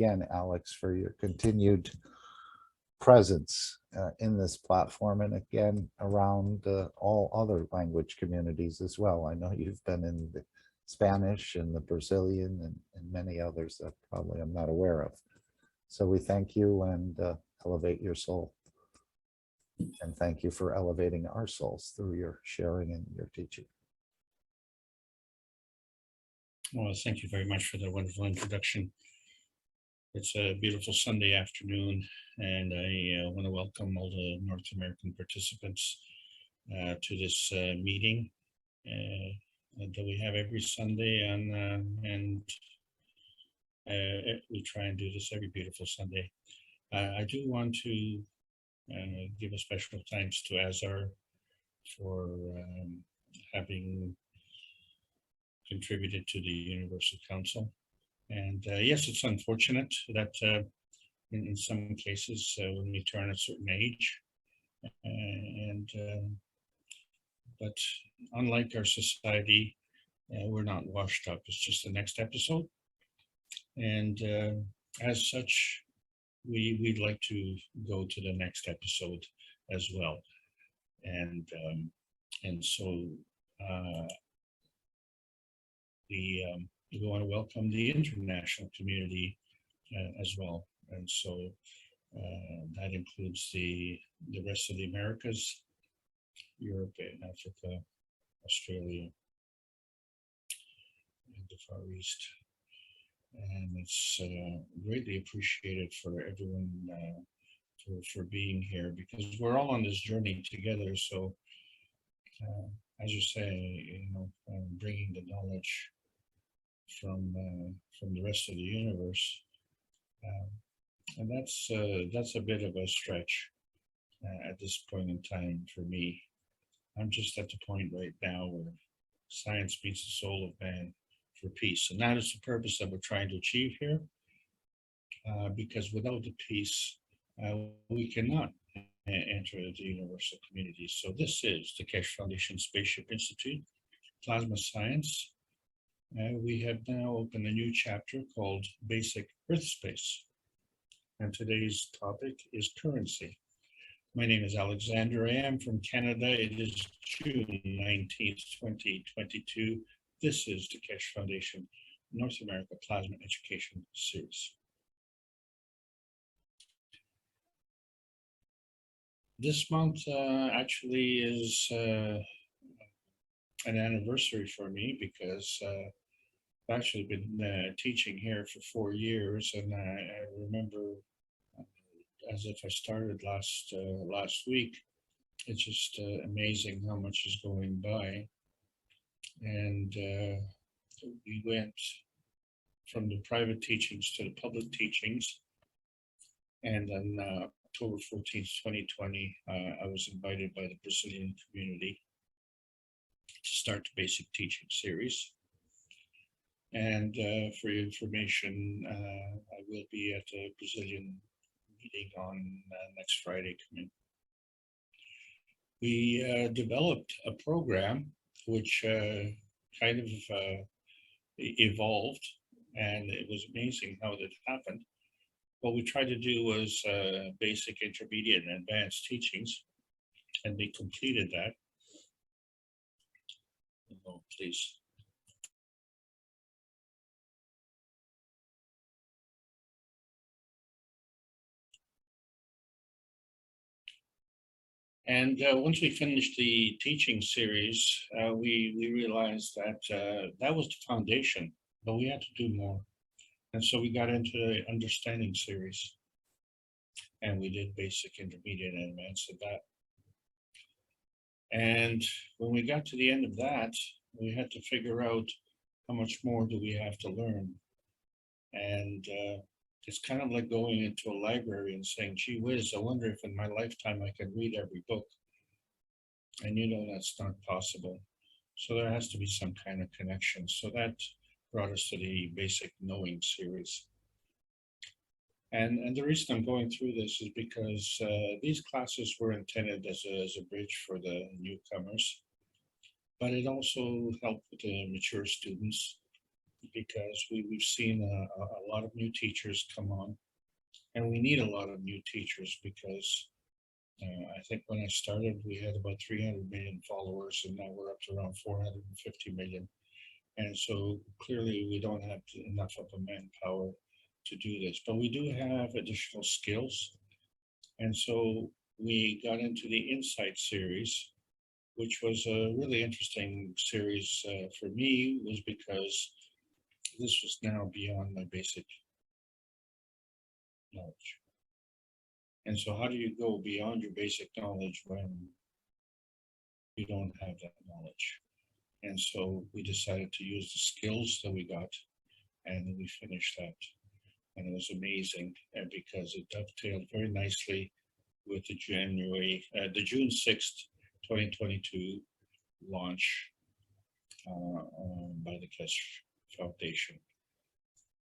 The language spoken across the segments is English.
again, Alex, for your continued presence in this platform, and again around all other language communities as well. I know you've been in the Spanish and the Brazilian and many others that probably I'm not aware of. So we thank you and elevate your soul. And thank you for elevating our souls through your sharing and your teaching. Well, thank you very much for that wonderful introduction. It's a beautiful Sunday afternoon, and I want to welcome all the North American participants to this meeting that we have every Sunday, and we try and do this every beautiful Sunday. I do want to give a special thanks to Azar for having contributed to the Universal Council. And yes, it's unfortunate that in some cases when we turn a certain age, but unlike our society, we're not washed up. It's just the next episode. And as such, we'd like to go to the next episode as well. And so we want to welcome the international community as well. And so that includes the rest of the Americas, Europe and Africa, Australia, and the Far East. And it's greatly appreciated for everyone for being here, because we're all on this journey together. So as you say, you know, bringing the knowledge from the rest of the universe, and that's a bit of a stretch at this point in time for me. I'm just at the point right now where science meets the soul of man for peace, and that is the purpose that we're trying to achieve here. Because without the peace, we cannot enter the universal community. So this is the Keshe Foundation Spaceship Institute, Plasma Science. We have now opened a new chapter called Basic EARTHSPACE. And today's topic is currency. My name is Alexander. I am from Canada. It is June 19th, 2022. This is the Keshe Foundation North America Plasma Education Series. This month actually is an anniversary for me, because I've actually been teaching here for 4 years, and I remember as if I started last week. It's just amazing how much is going by. And we went from the private teachings to the public teachings. And then October 14th, 2020, I was invited by the Brazilian community to start the basic teaching series. And for your information, I will be at a Brazilian meeting on next Friday coming. We developed a program which kind of evolved, and it was amazing how that happened. What we tried to do was basic, intermediate, and advanced teachings, and we completed that. Oh, please. And once we finished the teaching series, we realized that that was the foundation, but we had to do more. And so we got into the understanding series, and we did basic, intermediate, and advanced of that. And when we got to the end of that, we had to figure out how much more do we have to learn. And it's kind of like going into a library and saying, gee whiz, I wonder if in my lifetime I can read every book. And you know that's not possible. So there has to be some kind of connection. So that brought us to the basic knowing series. And the reason I'm going through this is because these classes were intended as a bridge for the newcomers, but it also helped with the mature students because we've seen a lot of new teachers come on, and we need a lot of new teachers because I think when I started, we had about 300 million followers, and now we're up to around 450 million. And so clearly we don't have enough of a manpower to do this, but we do have additional skills. And so we got into the Insight series, which was a really interesting series for me, was because this was now beyond my basic knowledge. And so how do you go beyond your basic knowledge when you don't have that knowledge? And so we decided to use the skills that we got, and we finished that. And it was amazing because it dovetailed very nicely with the June 6th, 2022 launch by the KAKT Foundation.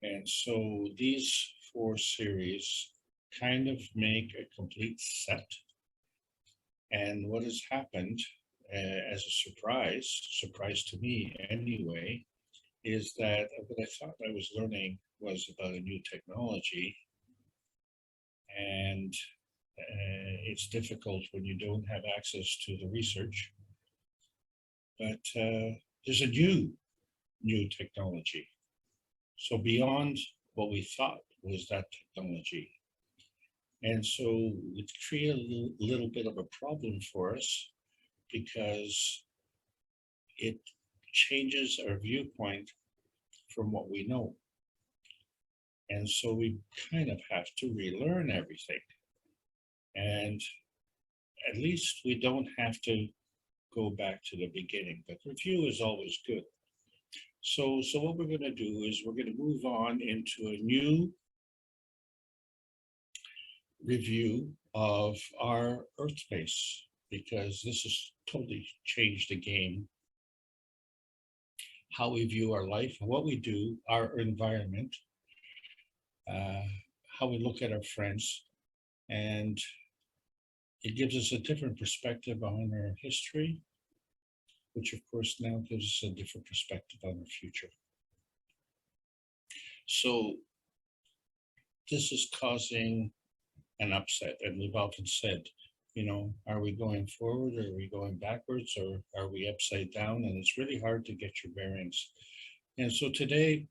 And so these 4 series kind of make a complete set. And what has happened as a surprise to me anyway, is that what I thought I was learning was about a new technology. And it's difficult when you don't have access to the research. But there's a new technology. So beyond what we thought was that technology. And so it created a little bit of a problem for us because it changes our viewpoint from what we know. And so we kind of have to relearn everything. And at least we don't have to go back to the beginning, but review is always good. So what we're going to do is we're going to move on into a new review of our EARTHSPACE, because this has totally changed the game. How we view our life, what we do, our environment, how we look at our friends, and it gives us a different perspective on our history, which of course now gives us a different perspective on our future. So this is causing an upset, and we've often said, you know, are we going forward, or are we going backwards, or are we upside down? And it's really hard to get your bearings. And so today,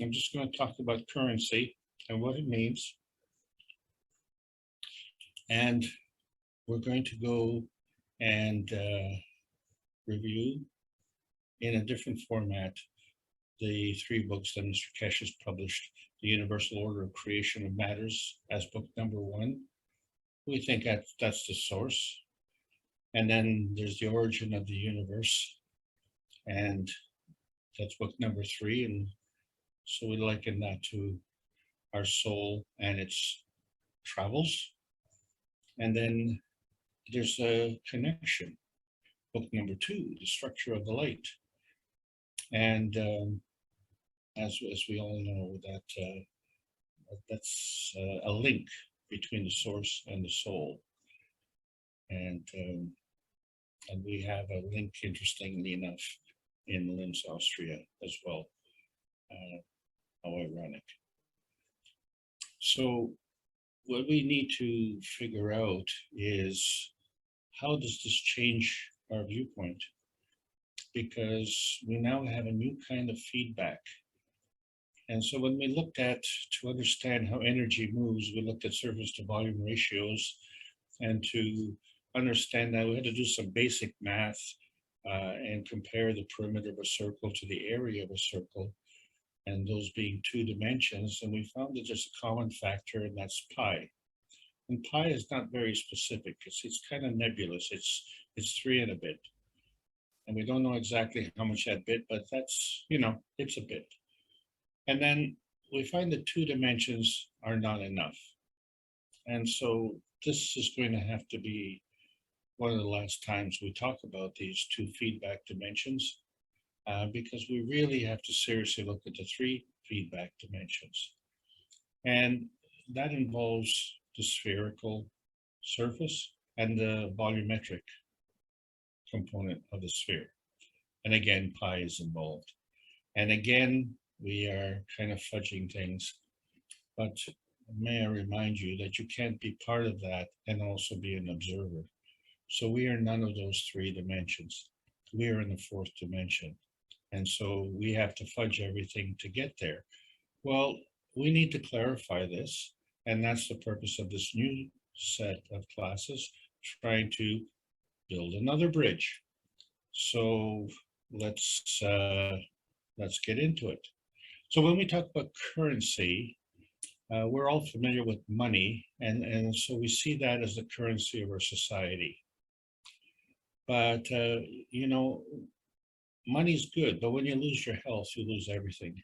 I'm just going to talk about currency and what it means. And we're going to go and review in a different format the 3 books that Mr. Kesh has published: The Universal Order of Creation of Matters as book number 1. We think that's the source. And then there's The Origin of the Universe, and that's book number 3. And so we liken that to our soul and its travels. And then there's a connection, book number 2, The Structure of the Light. And as we all know, that's a link between the source and the soul. And we have a link, interestingly enough, in Linz, Austria as well. How ironic. So what we need to figure out is, how does this change our viewpoint? Because we now have a new kind of feedback. And so when we looked at, to understand how energy moves, we looked at surface to volume ratios, and to understand that we had to do some basic math and compare the perimeter of a circle to the area of a circle, and those being 2 dimensions. And we found that there's a common factor, and that's pi. And pi is not very specific. It's kind of nebulous. It's 3 and a bit. And we don't know exactly how much that bit, but that's, you know, it's a bit. And then we find that 2 dimensions are not enough. And so this is going to have to be one of the last times we talk about these 2 feedback dimensions, because we really have to seriously look at the 3 feedback dimensions. And that involves the spherical surface and the volumetric component of the sphere. And again, pi is involved. And again, we are kind of fudging things. But may I remind you that you can't be part of that and also be an observer. So we are none of those three dimensions. We are in the fourth dimension. And so we have to fudge everything to get there. Well, we need to clarify this. And that's the purpose of this new set of classes, trying to build another bridge. So let's get into it. So when we talk about currency, we're all familiar with money, and so we see that as the currency of our society. But you know, money's good, but when you lose your health, you lose everything.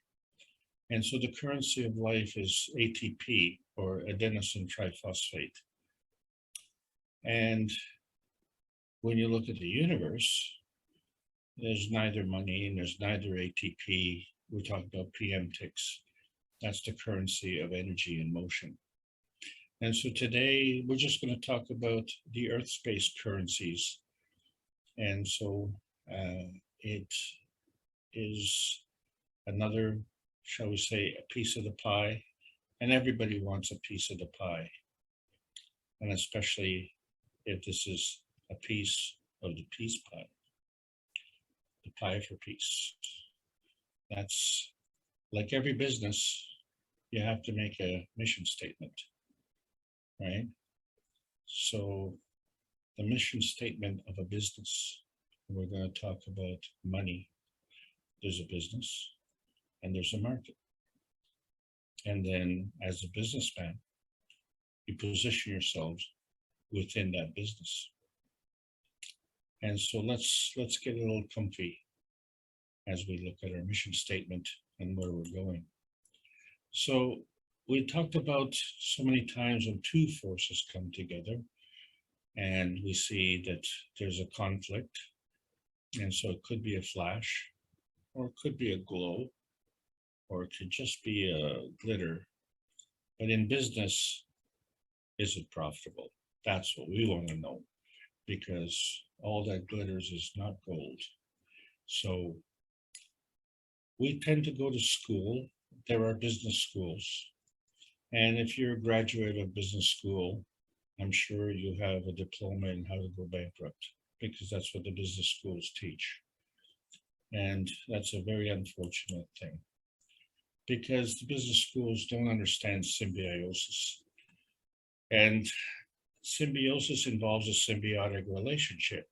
And so the currency of life is ATP, or adenosine triphosphate. And when you look at the universe, there's neither money and there's neither ATP. We're talking about PM ticks. That's the currency of energy and motion. And so today we're just going to talk about the earth space currencies. And so it is another, shall we say, a piece of the pie, and everybody wants a piece of the pie. And especially if this is a piece of the peace pie, the pie for peace. That's like every business, you have to make a mission statement, right? So the mission statement of a business, we're going to talk about money. There's a business and there's a market. And then as a businessman, you position yourselves within that business. And so let's get a little comfy as we look at our mission statement and where we're going. So we talked about so many times when two forces come together and we see that there's a conflict. And so it could be a flash, or it could be a glow, or it could just be a glitter. But in business, is it profitable? That's what we want to know, because all that glitters is not gold. So we tend to go to school. There are business schools. And if you're a graduate of business school, I'm sure you have a diploma in how to go bankrupt, because that's what the business schools teach. And that's a very unfortunate thing, because the business schools don't understand symbiosis. And symbiosis involves a symbiotic relationship.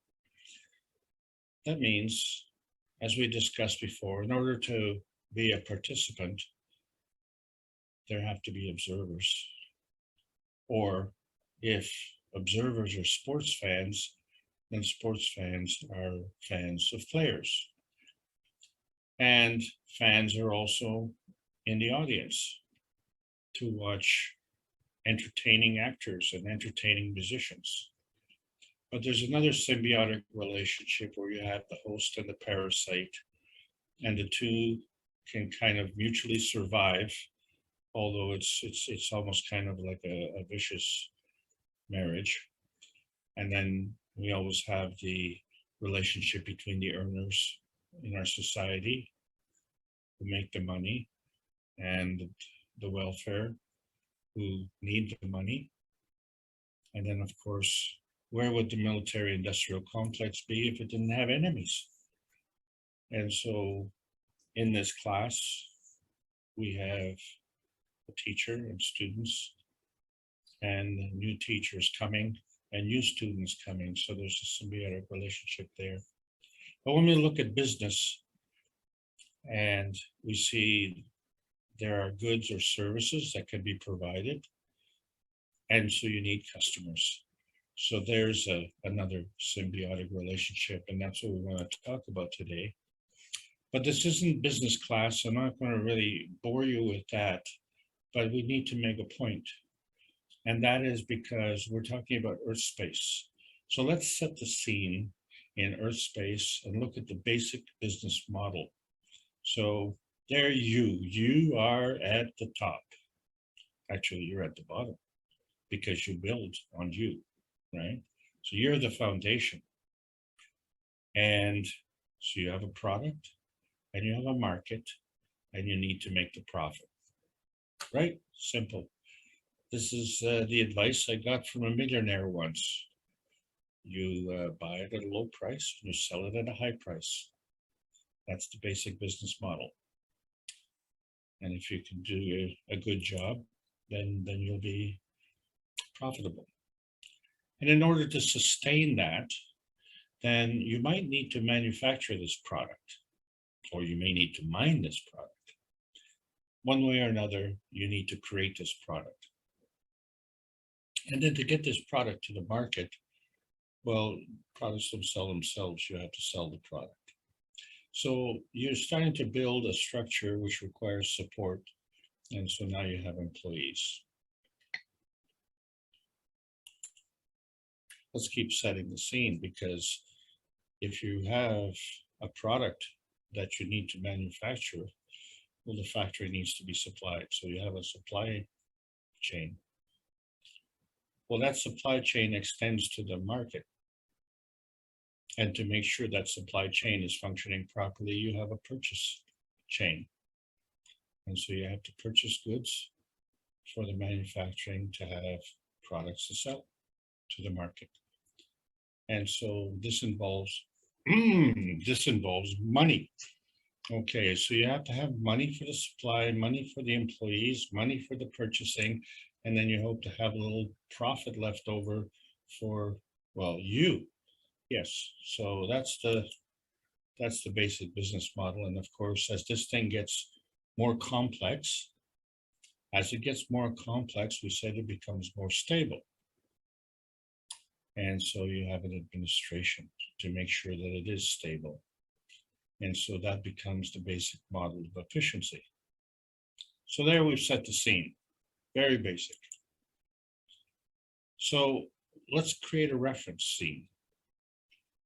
That means, as we discussed before, in order to be a participant, there have to be observers. Or if observers are sports fans, then sports fans are fans of players. And fans are also in the audience to watch entertaining actors and entertaining musicians. But there's another symbiotic relationship where you have the host and the parasite, and the two can kind of mutually survive, although it's almost kind of like a vicious marriage. And then we always have the relationship between the earners in our society who make the money, and the welfare who need the money. And then, of course, where would the military industrial complex be if it didn't have enemies? And so in this class, we have a teacher and students, and new teachers coming and new students coming. So there's a symbiotic relationship there. But when we look at business and we see there are goods or services that can be provided, and so you need customers. So there's another symbiotic relationship, and that's what we want to talk about today. But this isn't business class. I'm not going to really bore you with that, but we need to make a point. And that is because we're talking about Earth space. So let's set the scene in Earth space and look at the basic business model. So there you are at the top. Actually, you're at the bottom because you build on you, right? So you're the foundation. And so you have a product and you have a market and you need to make the profit. Right? Simple. This is the advice I got from a millionaire once. You buy it at a low price, you sell it at a high price. That's the basic business model. And if you can do a good job, then you'll be profitable. And in order to sustain that, then you might need to manufacture this product, or you may need to mine this product. One way or another, you need to create this product. And then to get this product to the market, well, products don't sell themselves, you have to sell the product. So you're starting to build a structure which requires support. And so now you have employees. Let's keep setting the scene, because if you have a product that you need to manufacture, well, the factory needs to be supplied. So you have a supply chain. Well, that supply chain extends to the market. And to make sure that supply chain is functioning properly, you have a purchase chain. And so you have to purchase goods for the manufacturing to have products to sell to the market. And so this involves money. Okay, so you have to have money for the supply, money for the employees, money for the purchasing, and then you hope to have a little profit left over for, well, you. Yes, so that's the basic business model. And of course, as this thing gets more complex, as it gets more complex, we said it becomes more stable. And so you have an administration to make sure that it is stable. And so that becomes the basic model of efficiency. So there we've set the scene, very basic. So let's create a reference scene.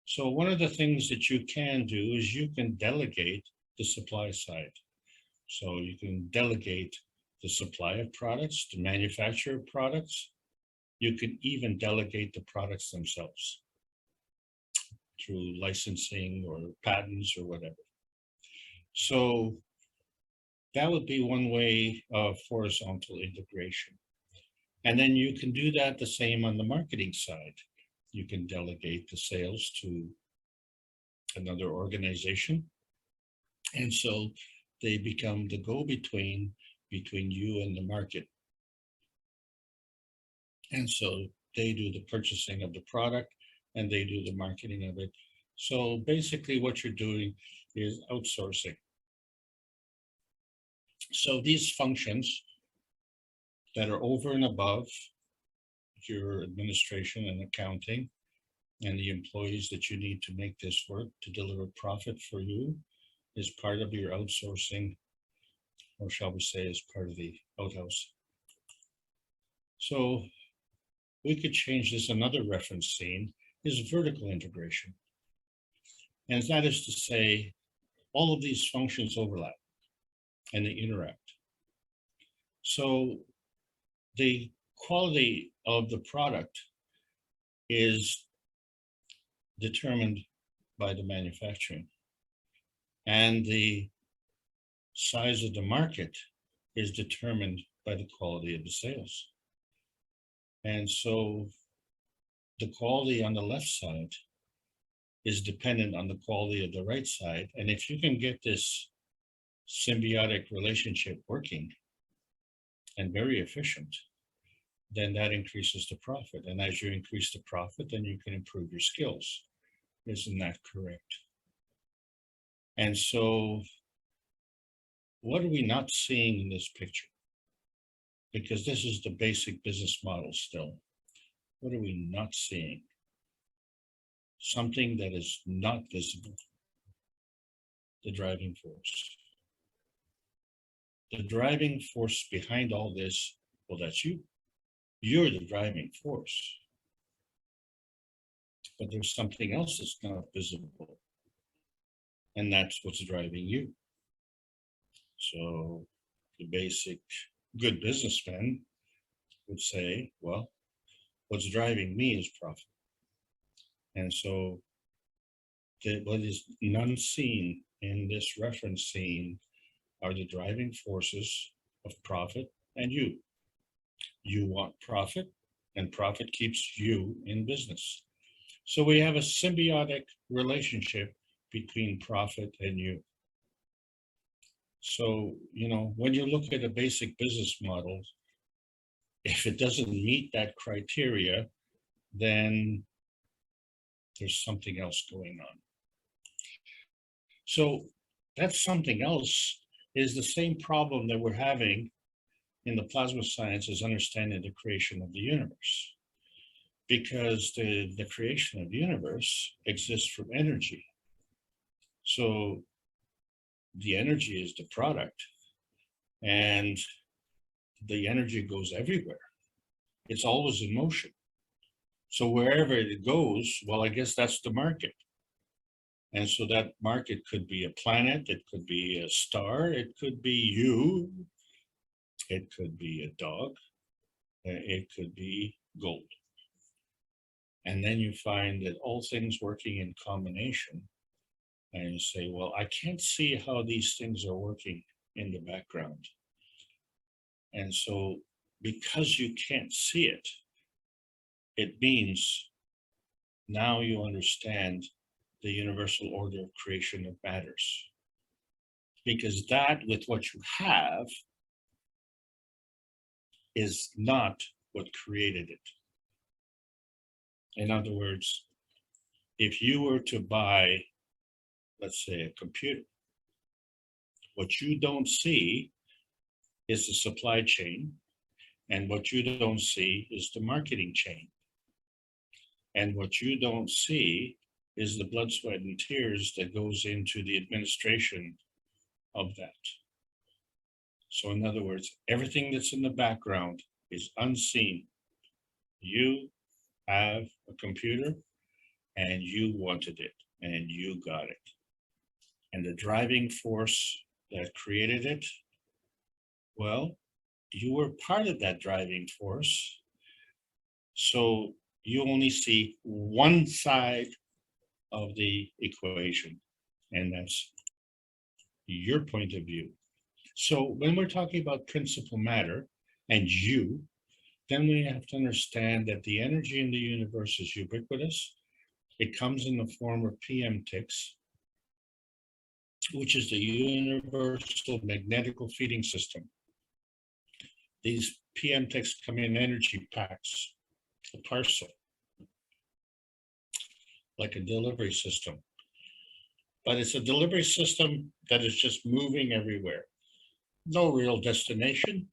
So one of the things that you can do is you can delegate the supply side. So you can delegate the supply of products, the manufacture of products. You can even delegate the products themselves through licensing or patents or whatever. So that would be one way of horizontal integration. And then you can do that the same on the marketing side. You can delegate the sales to another organization. And so they become the go-between between you and the market. And so they do the purchasing of the product and they do the marketing of it. So basically what you're doing is outsourcing. So these functions that are over and above your administration and accounting and the employees that you need to make this work to deliver profit for you is part of your outsourcing, or shall we say is part of the outhouse. So we could change this. Another reference scene is vertical integration. And that is to say, all of these functions overlap and they interact. So the quality of the product is determined by the manufacturing, and the size of the market is determined by the quality of the sales. And so the quality on the left side is dependent on the quality of the right side. And if you can get this symbiotic relationship working and very efficient, then that increases the profit. And as you increase the profit, then you can improve your skills. Isn't that correct? And so what are we not seeing in this picture? Because this is the basic business model still. What are we not seeing? Something that is not visible. The driving force. The driving force behind all this, well, that's you. You're the driving force. But there's something else that's not visible. And that's what's driving you. So the basic good businessman would say, well, what's driving me is profit. And so what is none seen in this reference scene are the driving forces of profit and you. You want profit, and profit keeps you in business. So we have a symbiotic relationship between profit and you. So, when you look at a basic business model, if it doesn't meet that criteria, then there's something else going on. So that's something else is the same problem that we're having in the plasma sciences, understanding the creation of the universe. Because the creation of the universe exists from energy. So the energy is the product, and the energy goes everywhere. It's always in motion. So wherever it goes, well, I guess that's the market. And so that market could be a planet, it could be a star, it could be you, it could be a dog, it could be gold. And then you find that all things working in combination, and you say, well, I can't see how these things are working in the background. And so because you can't see it, it means now you understand the universal order of creation of matters. Because that with what you have is not what created it. In other words, if you were to buy, let's say, a computer, what you don't see is the supply chain, and what you don't see is the marketing chain. And what you don't see is the blood, sweat, and tears that goes into the administration of that. So in other words, everything that's in the background is unseen. You have a computer and you wanted it and you got it. And the driving force that created it, well, you were part of that driving force. So you only see one side of the equation, and that's your point of view. So when we're talking about principal matter and you, then we have to understand that the energy in the universe is ubiquitous. It comes in the form of PM ticks, which is the universal magnetical feeding system. These PM ticks come in energy packs, a parcel, like a delivery system. But it's a delivery system that is just moving everywhere. No real destination.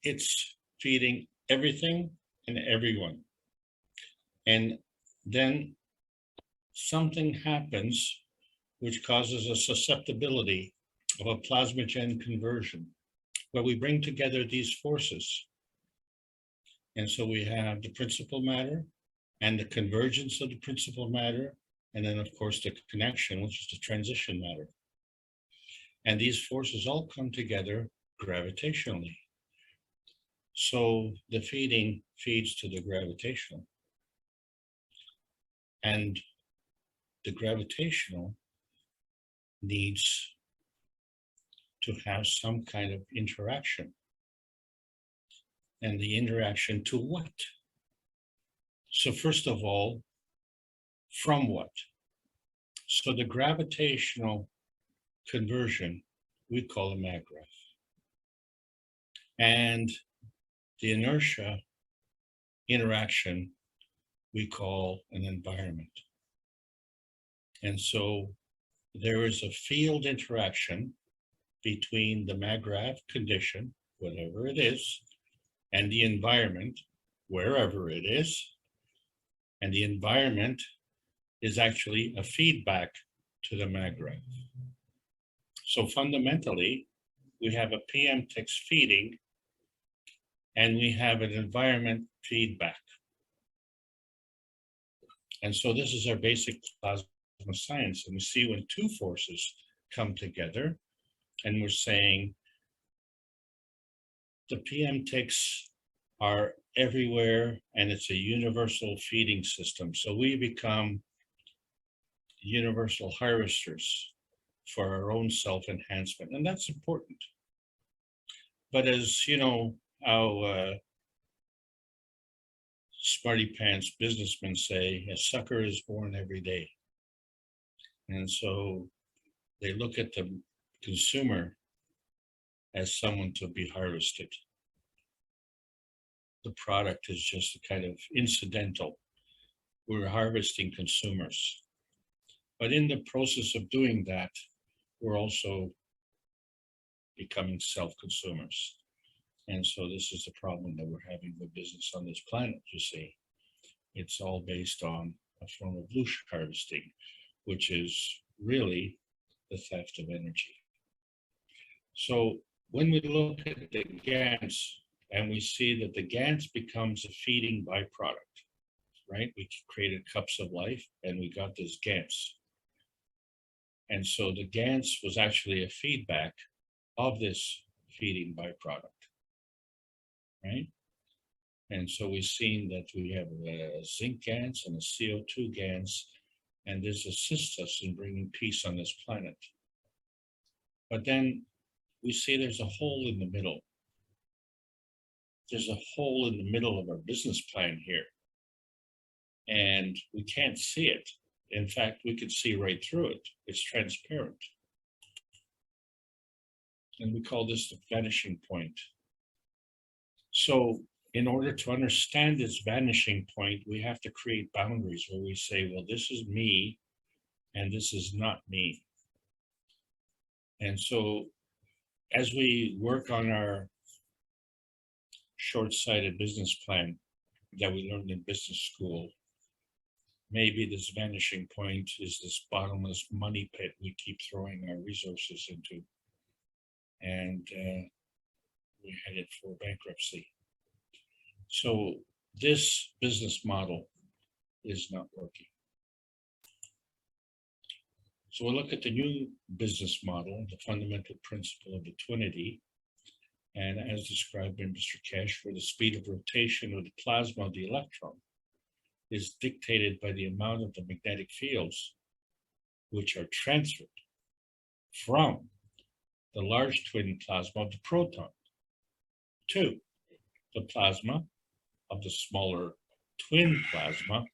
It's feeding everything and everyone. And then something happens which causes a susceptibility of a plasmagen conversion, where we bring together these forces. And so we have the principal matter and the convergence of the principal matter, and then of course the connection, which is the transition matter. And these forces all come together gravitationally. So the feeding feeds to the gravitational. And the gravitational needs to have some kind of interaction. And the interaction to what? So first of all, from what? So the gravitational conversion, we call a maggrav. And the inertia interaction, we call an environment. And so there is a field interaction between the maggrav condition, whatever it is, and the environment, wherever it is. And the environment is actually a feedback to the maggrav. So fundamentally, we have a PM ticks feeding, and we have an environment feedback. And so this is our basic plasma science. And we see when two forces come together, and we're saying the PM ticks are everywhere, and it's a universal feeding system. So we become universal harvesters for our own self-enhancement, and that's important. But as you know, how smarty pants businessmen say, a sucker is born every day. And so they look at the consumer as someone to be harvested. The product is just a kind of incidental. We're harvesting consumers. But in the process of doing that, we're also becoming self-consumers. And so this is the problem that we're having with business on this planet, you see. It's all based on a form of loosh harvesting, which is really the theft of energy. So when we look at the GANs and we see that the GANs becomes a feeding byproduct, right? We created cups of life and we got this GANs. And so the GANs was actually a feedback of this feeding byproduct, right? And so we've seen that we have zinc GANs and a CO2 GANs, and this assists us in bringing peace on this planet. But then we see there's a hole in the middle. There's a hole in the middle of our business plan here. And we can't see it. In fact, we can see right through it. It's transparent. And we call this the vanishing point. So in order to understand this vanishing point, we have to create boundaries where we say, well, this is me and this is not me. And so as we work on our short-sighted business plan that we learned in business school, maybe this vanishing point is this bottomless money pit we keep throwing our resources into. And we're headed for bankruptcy. So this business model is not working. So we'll look at the new business model, the fundamental principle of the twinity. And as described by Mr. Cash, for the speed of rotation of the plasma of the electron is dictated by the amount of the magnetic fields which are transferred from the large twin plasma of the proton to the plasma of the smaller twin plasma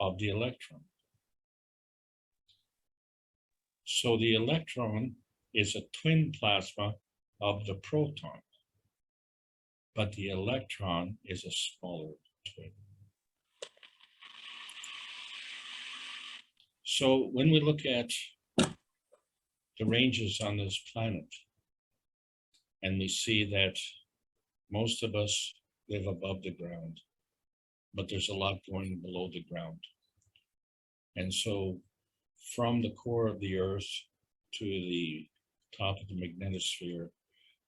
of the electron. So the electron is a twin plasma of the proton, but the electron is a smaller twin. So when we look at the ranges on this planet, and we see that most of us live above the ground, but there's a lot going below the ground. And so from the core of the Earth to the top of the magnetosphere,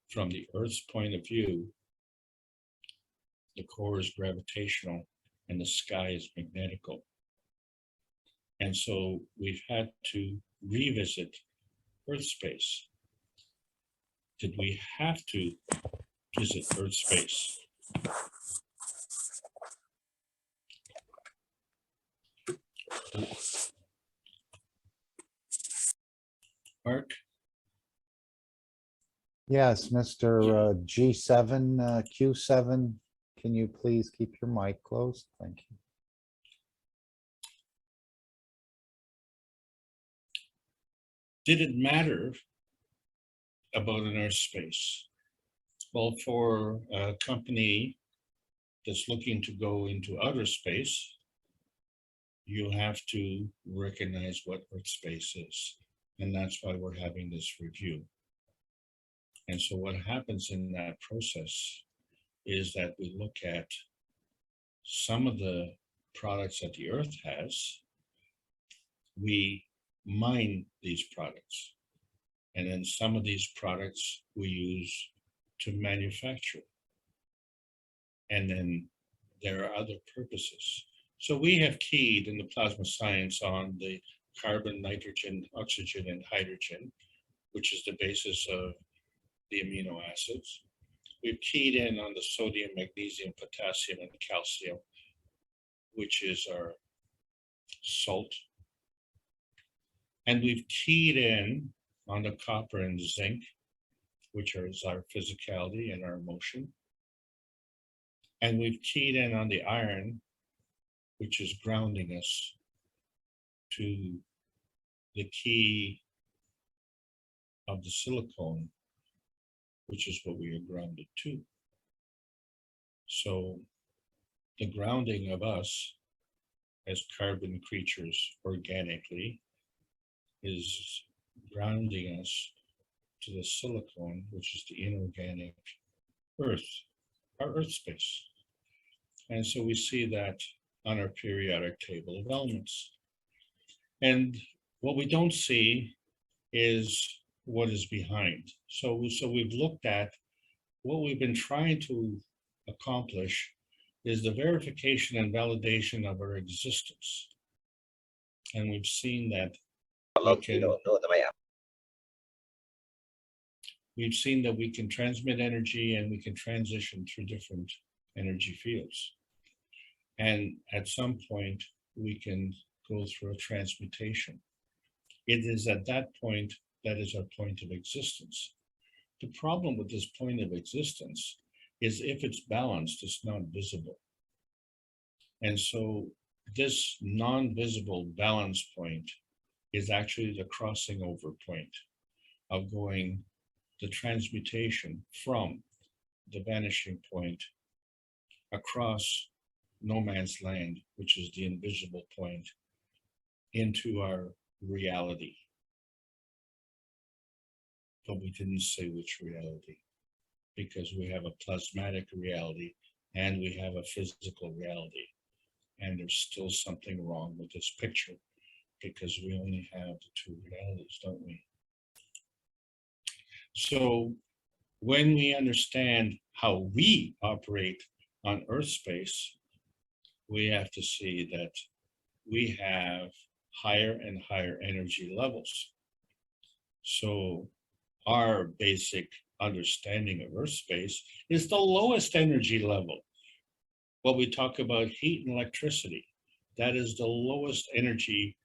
from the Earth's point of view, the core is gravitational and the sky is magnetical. And so we've had to revisit Earth space. Did we have to visit Earth space? Mark? Yes, Mr. G7, Q7, can you please keep your mic closed? Thank you. Did it matter about an Earth space? Well, for a company that's looking to go into outer space, you have to recognize what Earth space is. And that's why we're having this review. And so what happens in that process is that we look at some of the products that the Earth has, we mine these products. And then some of these products we use to manufacture. And then there are other purposes. So we have keyed in the plasma science on the carbon, nitrogen, oxygen, and hydrogen, which is the basis of the amino acids. We've keyed in on the sodium, magnesium, potassium, and calcium, which is our salt. And we've keyed in on the copper and zinc, which is our physicality and our emotion. And we've keyed in on the iron, which is grounding us to the key of the silicone, which is what we are grounded to. So the grounding of us as carbon creatures organically is grounding us to the silicone, which is the inorganic earth, our earth space. And so we see that on our periodic table of elements. And what we don't see is what is behind. So we've looked at what we've been trying to accomplish is the verification and validation of our existence. And we've seen that we've seen that we can transmit energy and we can transition through different energy fields. And at some point, we can go through a transmutation. It is at that point that is our point of existence. The problem with this point of existence is if it's balanced, it's not visible. And so this non-visible balance point is actually the crossing over point of going the transmutation from the vanishing point across no man's land, which is the invisible point, into our reality. But we didn't say which reality, because we have a plasmatic reality and we have a physical reality. And there's still something wrong with this picture because we only have the two realities, don't we? So when we understand how we operate on Earth space, we have to see that we have higher and higher energy levels. So our basic understanding of Earth space is the lowest energy level. What we talk about heat and electricity, that is the lowest energy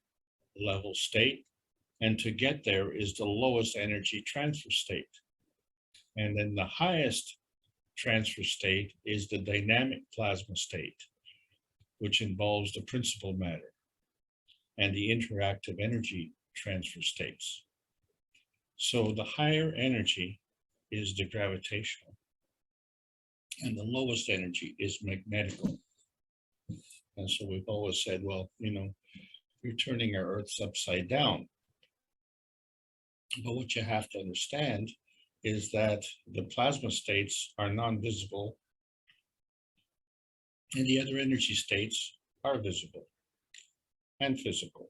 level state. And to get there is the lowest energy transfer state. And then the highest transfer state is the dynamic plasma state, which involves the principal matter and the interactive energy transfer states. So the higher energy is the gravitational, and the lowest energy is magnetical. And so we've always said, well, you know, you're turning our Earths upside down. But what you have to understand is that the plasma states are non-visible and the other energy states are visible and physical.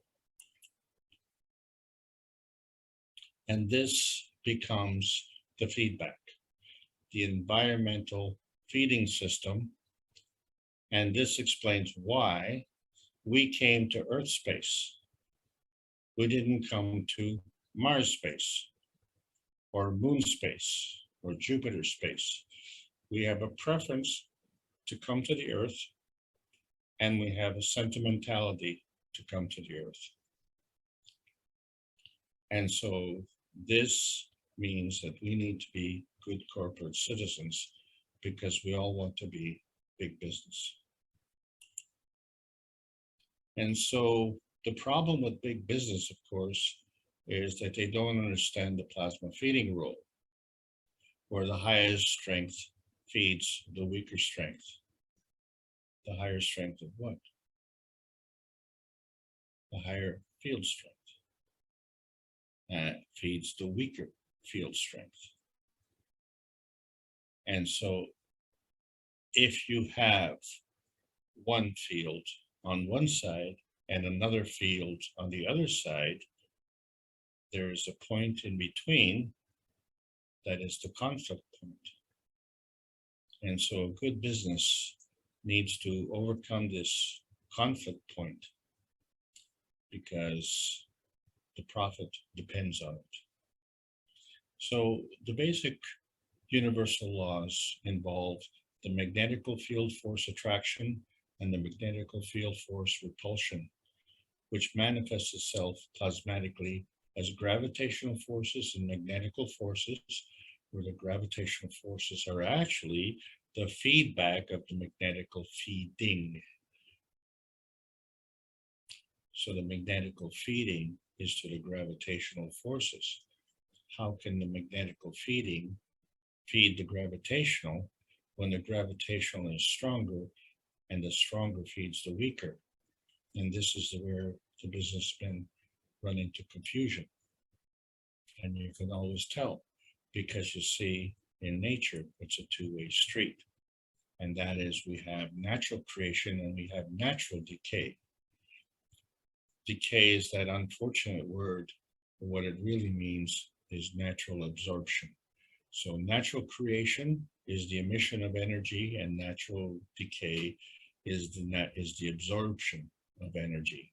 And this becomes the feedback, the environmental feeding system. And this explains why we came to Earth space. We didn't come to Mars space or Moon space or Jupiter space. We have a preference to come to the Earth, and we have a sentimentality to come to the Earth. And so this means that we need to be good corporate citizens because we all want to be big business. And so the problem with big business, of course, is that they don't understand the plasma feeding rule, where the highest strength feeds the weaker strength. The higher strength of what? The higher field strength. Feeds the weaker field strength. And so if you have one field on one side and another field on the other side, there is a point in between that is the conflict point. And so a good business needs to overcome this conflict point because the profit depends on it. So the basic universal laws involve the magnetical field force attraction and the magnetical field force repulsion. which manifests itself plasmatically as gravitational forces and magnetical forces, where the gravitational forces are actually the feedback of the magnetical feeding. So the magnetical feeding is to the gravitational forces. How can the magnetical feeding feed the gravitational when the gravitational is stronger and the stronger feeds the weaker? And this is where the businessmen run into confusion. And you can always tell, because you see in nature, it's a two-way street. And that is, we have natural creation and we have natural decay. Decay is that unfortunate word. What it really means is natural absorption. So natural creation is the emission of energy, and natural decay is the absorption of energy.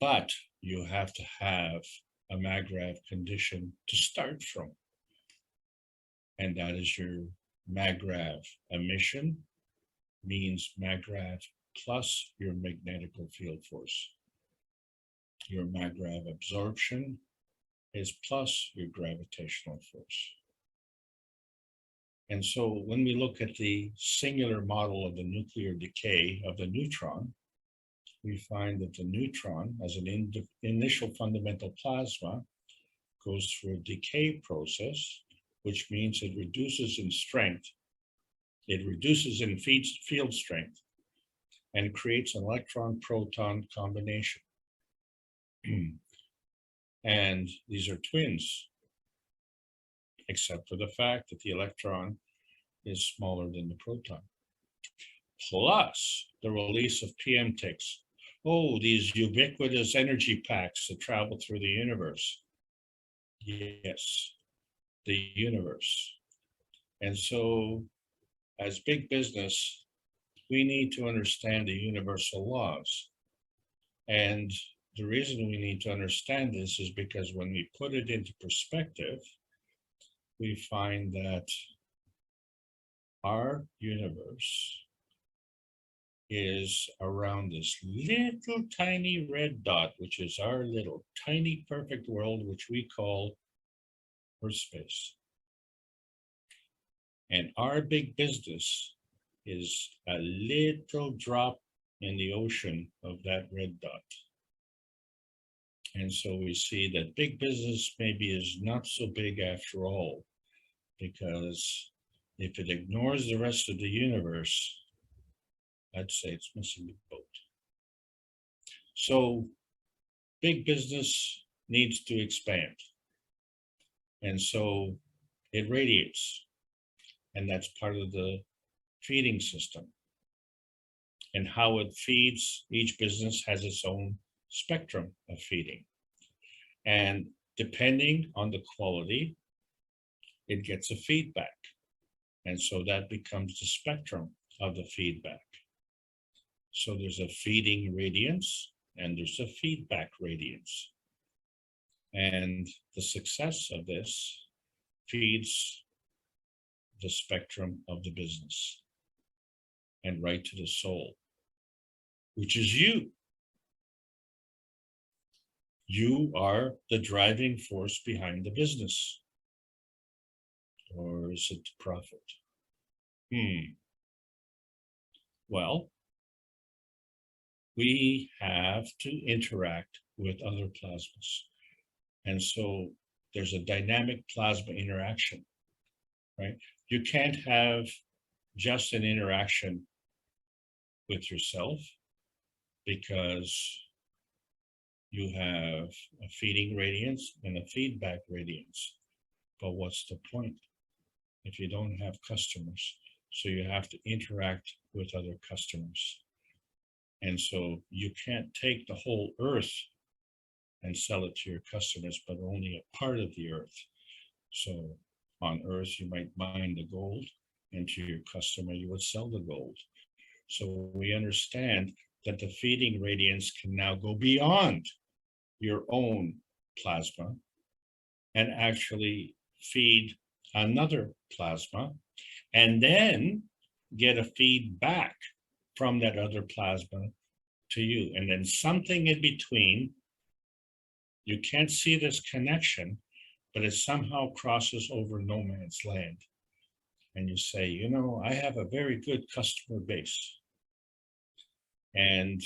But you have to have a MAGRAV condition to start from. And that is your MAGRAV emission means MAGRAV plus your magnetical field force. Your MAGRAV absorption is plus your gravitational force. And so when we look at the singular model of the nuclear decay of the neutron, we find that the neutron, as an initial fundamental plasma, goes through a decay process, which means it reduces in strength. It reduces in field strength and creates an electron-proton combination. And these are twins, except for the fact that the electron is smaller than the proton. Plus the release of PM ticks. Oh, these ubiquitous energy packs that travel through the universe. Yes, the universe. And so as big business, we need to understand the universal laws. And the reason we need to understand this is because when we put it into perspective, we find that our universe is around this little tiny red dot, which is our little tiny perfect world, which we call EARTHSPACE. And our big business is a little drop in the ocean of that red dot. And so we see that big business maybe is not so big after all, because if it ignores the rest of the universe, I'd say it's missing the boat. So big business needs to expand. And so it radiates. And that's part of the feeding system. And how it feeds, each business has its own spectrum of feeding. And depending on the quality, it gets a feedback. And so that becomes the spectrum of the feedback. So there's a feeding radiance and there's a feedback radiance. And the success of this feeds the spectrum of the business and right to the soul, which is you. You are the driving force behind the business. Or is it the profit? Well, we have to interact with other plasmas. And so there's a dynamic plasma interaction, right? You can't have just an interaction with yourself because you have a feeding radiance and a feedback radiance. But what's the point if you don't have customers? So you have to interact with other customers. And so you can't take the whole earth and sell it to your customers, but only a part of the earth. So on earth, you might mine the gold, and to your customer, you would sell the gold. So we understand that the feeding radiance can now go beyond your own plasma and actually feed another plasma, and then get a feedback from that other plasma to you. And then something in between, you can't see this connection, but it somehow crosses over no man's land. And you say, you know, I have a very good customer base. And,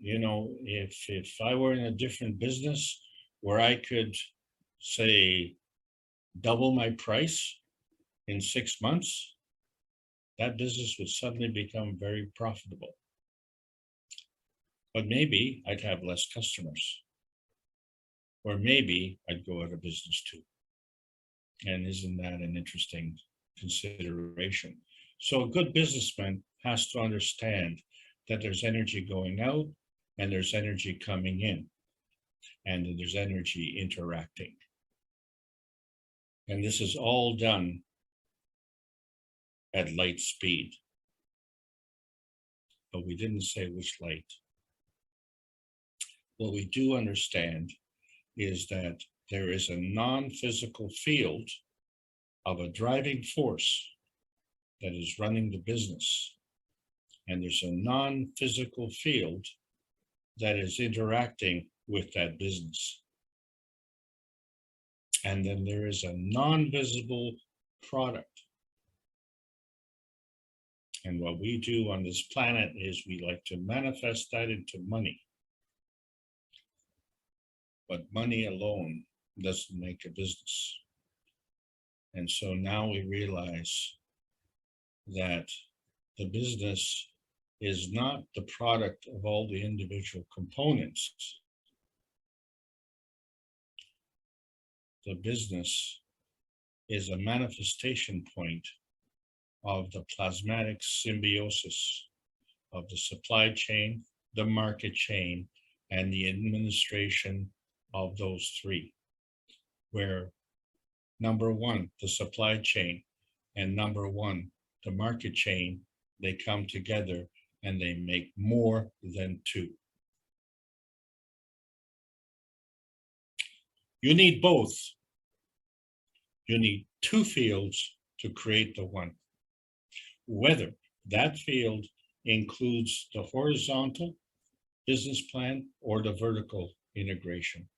you know, if I were in a different business where I could say double my price in 6 months, that business would suddenly become very profitable. But maybe I'd have less customers. Or maybe I'd go out of business too. And isn't that an interesting consideration? So a good businessman has to understand that there's energy going out and there's energy coming in, and that there's energy interacting. And this is all done at light speed. But we didn't say which light. What we do understand is that there is a non-physical field of a driving force that is running the business. And there's a non-physical field that is interacting with that business. And then there is a non-visible product. And what we do on this planet is we like to manifest that into money. But money alone doesn't make a business. And so now we realize that the business is not the product of all the individual components. The business is a manifestation point of the plasmatic symbiosis of the supply chain, the market chain, and the administration of those three, where number one, the supply chain, and number one, the market chain, they come together and they make more than two. You need both. You need two fields to create the one. Whether that field includes the horizontal business plan or the vertical integration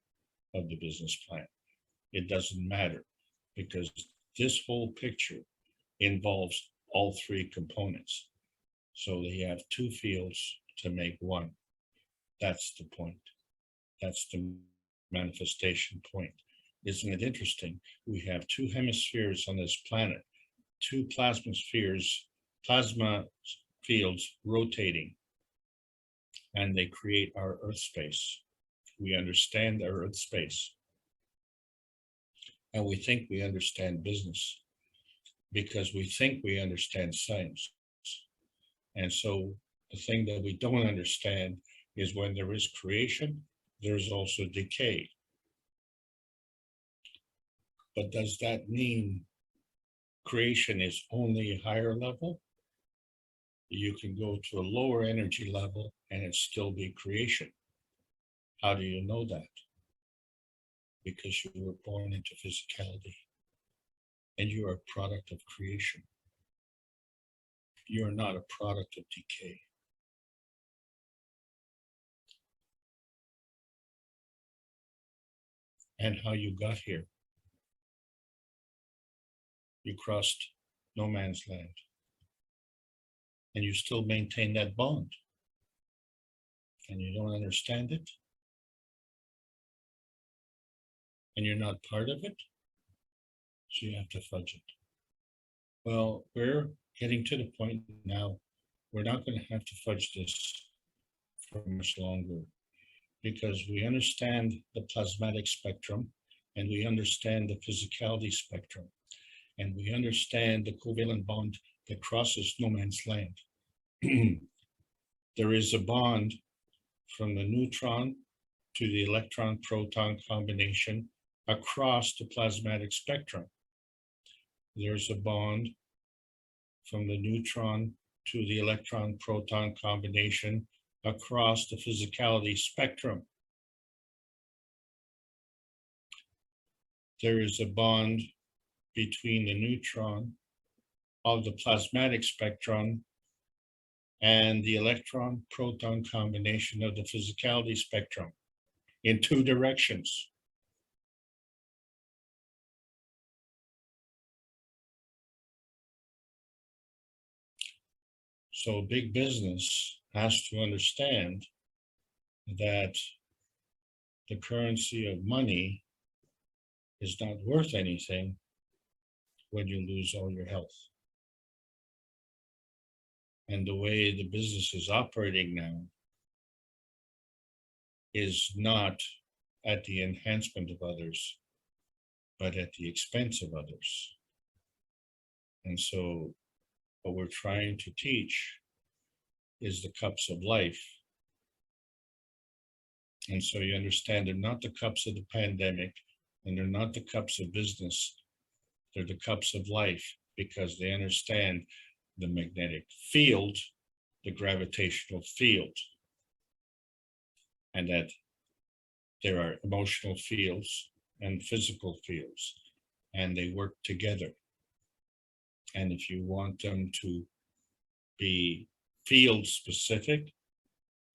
of the business plan. It doesn't matter, because this whole picture involves all three components. So they have two fields to make one. That's the point. That's the manifestation point. Isn't it interesting? We have two hemispheres on this planet, two plasma fields rotating, and they create our Earth space. We understand our Earth space. And we think we understand business because we think we understand science. And so the thing that we don't understand is when there is creation, there's also decay. But does that mean creation is only a higher level? You can go to a lower energy level and it still be creation. How do you know that? Because you were born into physicality and you are a product of creation. You are not a product of decay. And how you got here. You crossed no man's land. And you still maintain that bond. And you don't understand it. And you're not part of it. So you have to fudge it. Well, we're getting to the point now, we're not going to have to fudge this for much longer, because we understand the plasmatic spectrum and we understand the physicality spectrum, and we understand the covalent bond that crosses no man's land. There is a bond from the neutron to the electron-proton combination across the plasmatic spectrum. There's a bond from the neutron to the electron-proton combination across the physicality spectrum. There is a bond between the neutron of the plasmatic spectrum and the electron-proton combination of the physicality spectrum in two directions. So big business has to understand that the currency of money is not worth anything when you lose all your health. And the way the business is operating now is not at the enhancement of others, but at the expense of others. And so what we're trying to teach is the cups of life. And so you understand they're not the cups of the pandemic, and they're not the cups of business. They're the cups of life, because they understand the magnetic field, the gravitational field, and that there are emotional fields and physical fields, and they work together. And if you want them to be field specific,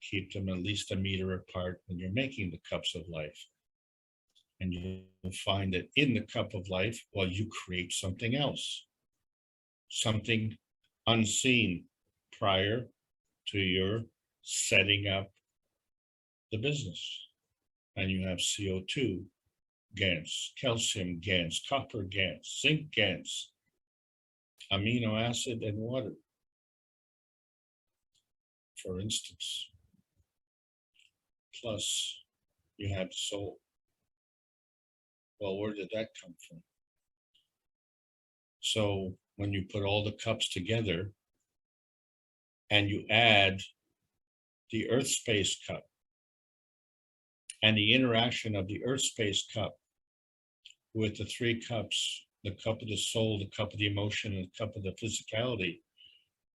keep them at least a meter apart when you're making the cups of life. And you'll find that in the cup of life, well, you create something else, something unseen prior to your setting up the business. And you have CO2 GANs, calcium GANs, copper GANs, zinc GANs, amino acid and water, for instance. Plus, you have the soul. Well, where did that come from? So when you put all the cups together and you add the earth space cup and the interaction of the earth space cup with the three cups, the cup of the soul, the cup of the emotion, and the cup of the physicality,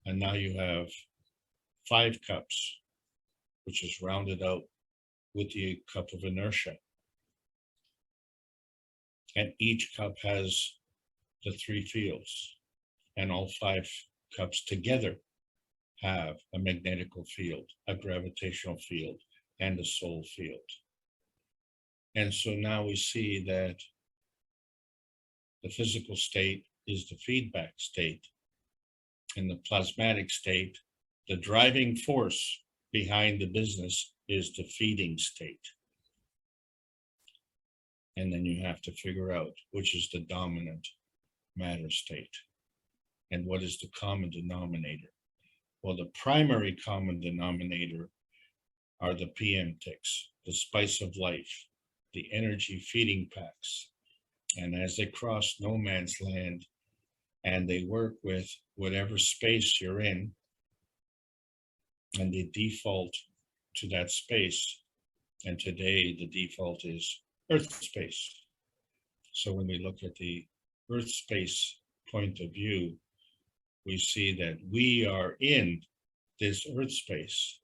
and now you have 5 cups, which is rounded out with the cup of inertia. And each cup has the 3 fields, and all 5 cups together have a magnetical field, a gravitational field, and a soul field. And so now we see that the physical state is the feedback state, and the plasmatic state, the driving force behind the business, is the feeding state. And then you have to figure out which is the dominant matter state and what is the common denominator. Well, the primary common denominator are the PM ticks, the spice of life, the energy feeding packs. And as they cross no man's land and they work with whatever space you're in, and they default to that space. And today the default is Earth space. So when we look at the Earth space point of view, we see that we are in this Earth space.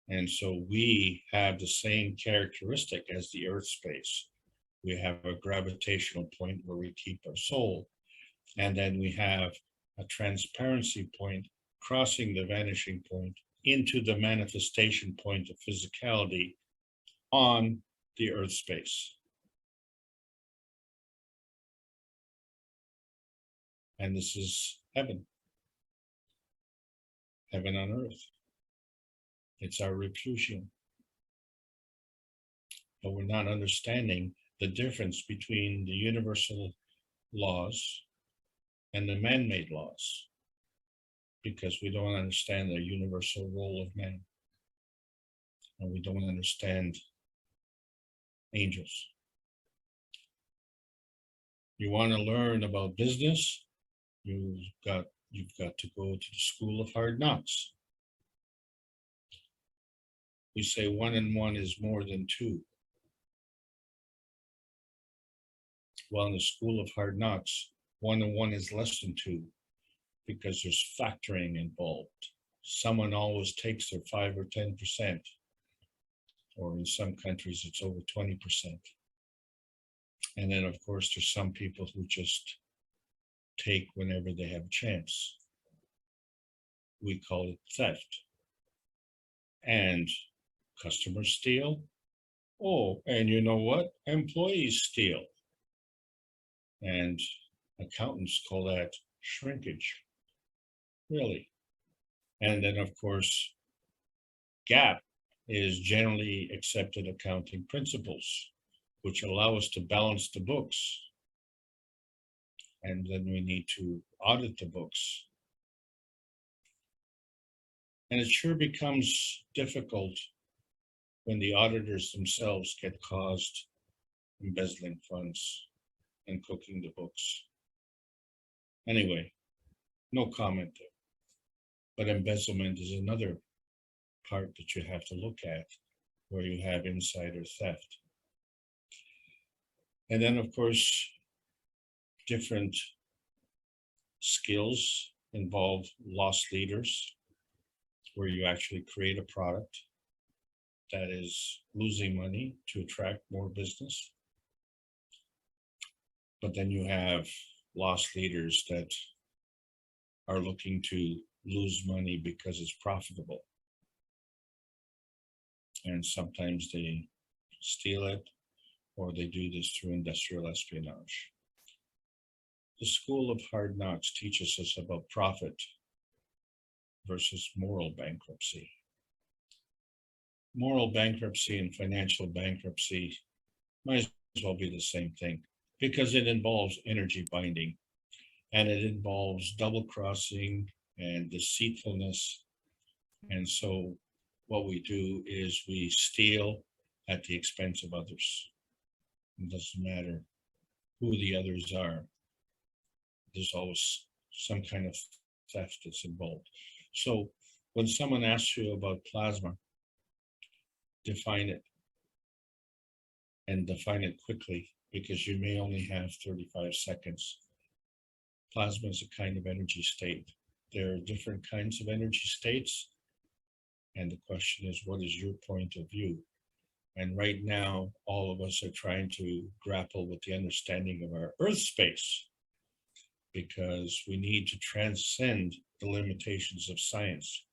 And so we have the same characteristic as the Earth space. We have a gravitational point where we keep our soul. And then we have a transparency point crossing the vanishing point into the manifestation point of physicality on the Earth space. And this is heaven. Heaven on earth. It's our refugium. But we're not understanding the difference between the universal laws and the man-made laws, because we don't understand the universal role of man, and we don't understand angels. You want to learn about business, you've got to go to the school of hard knocks. We say 1 and 1 is more than 2. Well, in the school of hard knocks, 1 and 1 is less than 2, because there's factoring involved. Someone always takes their 5 or 10%, or in some countries it's over 20%. And then of course there's some people who just take whenever they have a chance. we call it theft. And customers steal. Oh, and you know what? Employees steal. And accountants call that shrinkage. Really. And then, of course, GAAP is generally accepted accounting principles, which allow us to balance the books. And then we need to audit the books. And it sure becomes difficult when the auditors themselves get caught embezzling funds and cooking the books. Anyway, no comment there. But embezzlement is another part that you have to look at where you have insider theft. And then, of course, different skills involve loss leaders, where you actually create a product that is losing money to attract more business. But then you have loss leaders that are looking to lose money because it's profitable. And sometimes they steal it, or they do this through industrial espionage. The School of Hard Knocks teaches us about profit versus moral bankruptcy. Moral bankruptcy and financial bankruptcy might as well be the same thing, because it involves energy binding, and it involves double crossing and deceitfulness. And so what we do is we steal at the expense of others. It doesn't matter who the others are. There's always some kind of theft that's involved. So when someone asks you about plasma, define it, and define it quickly, because you may only have 35 seconds. Plasma is a kind of energy state. There are different kinds of energy states. And the question is, what is your point of view? And right now, all of us are trying to grapple with the understanding of our Earth space, because we need to transcend the limitations of science.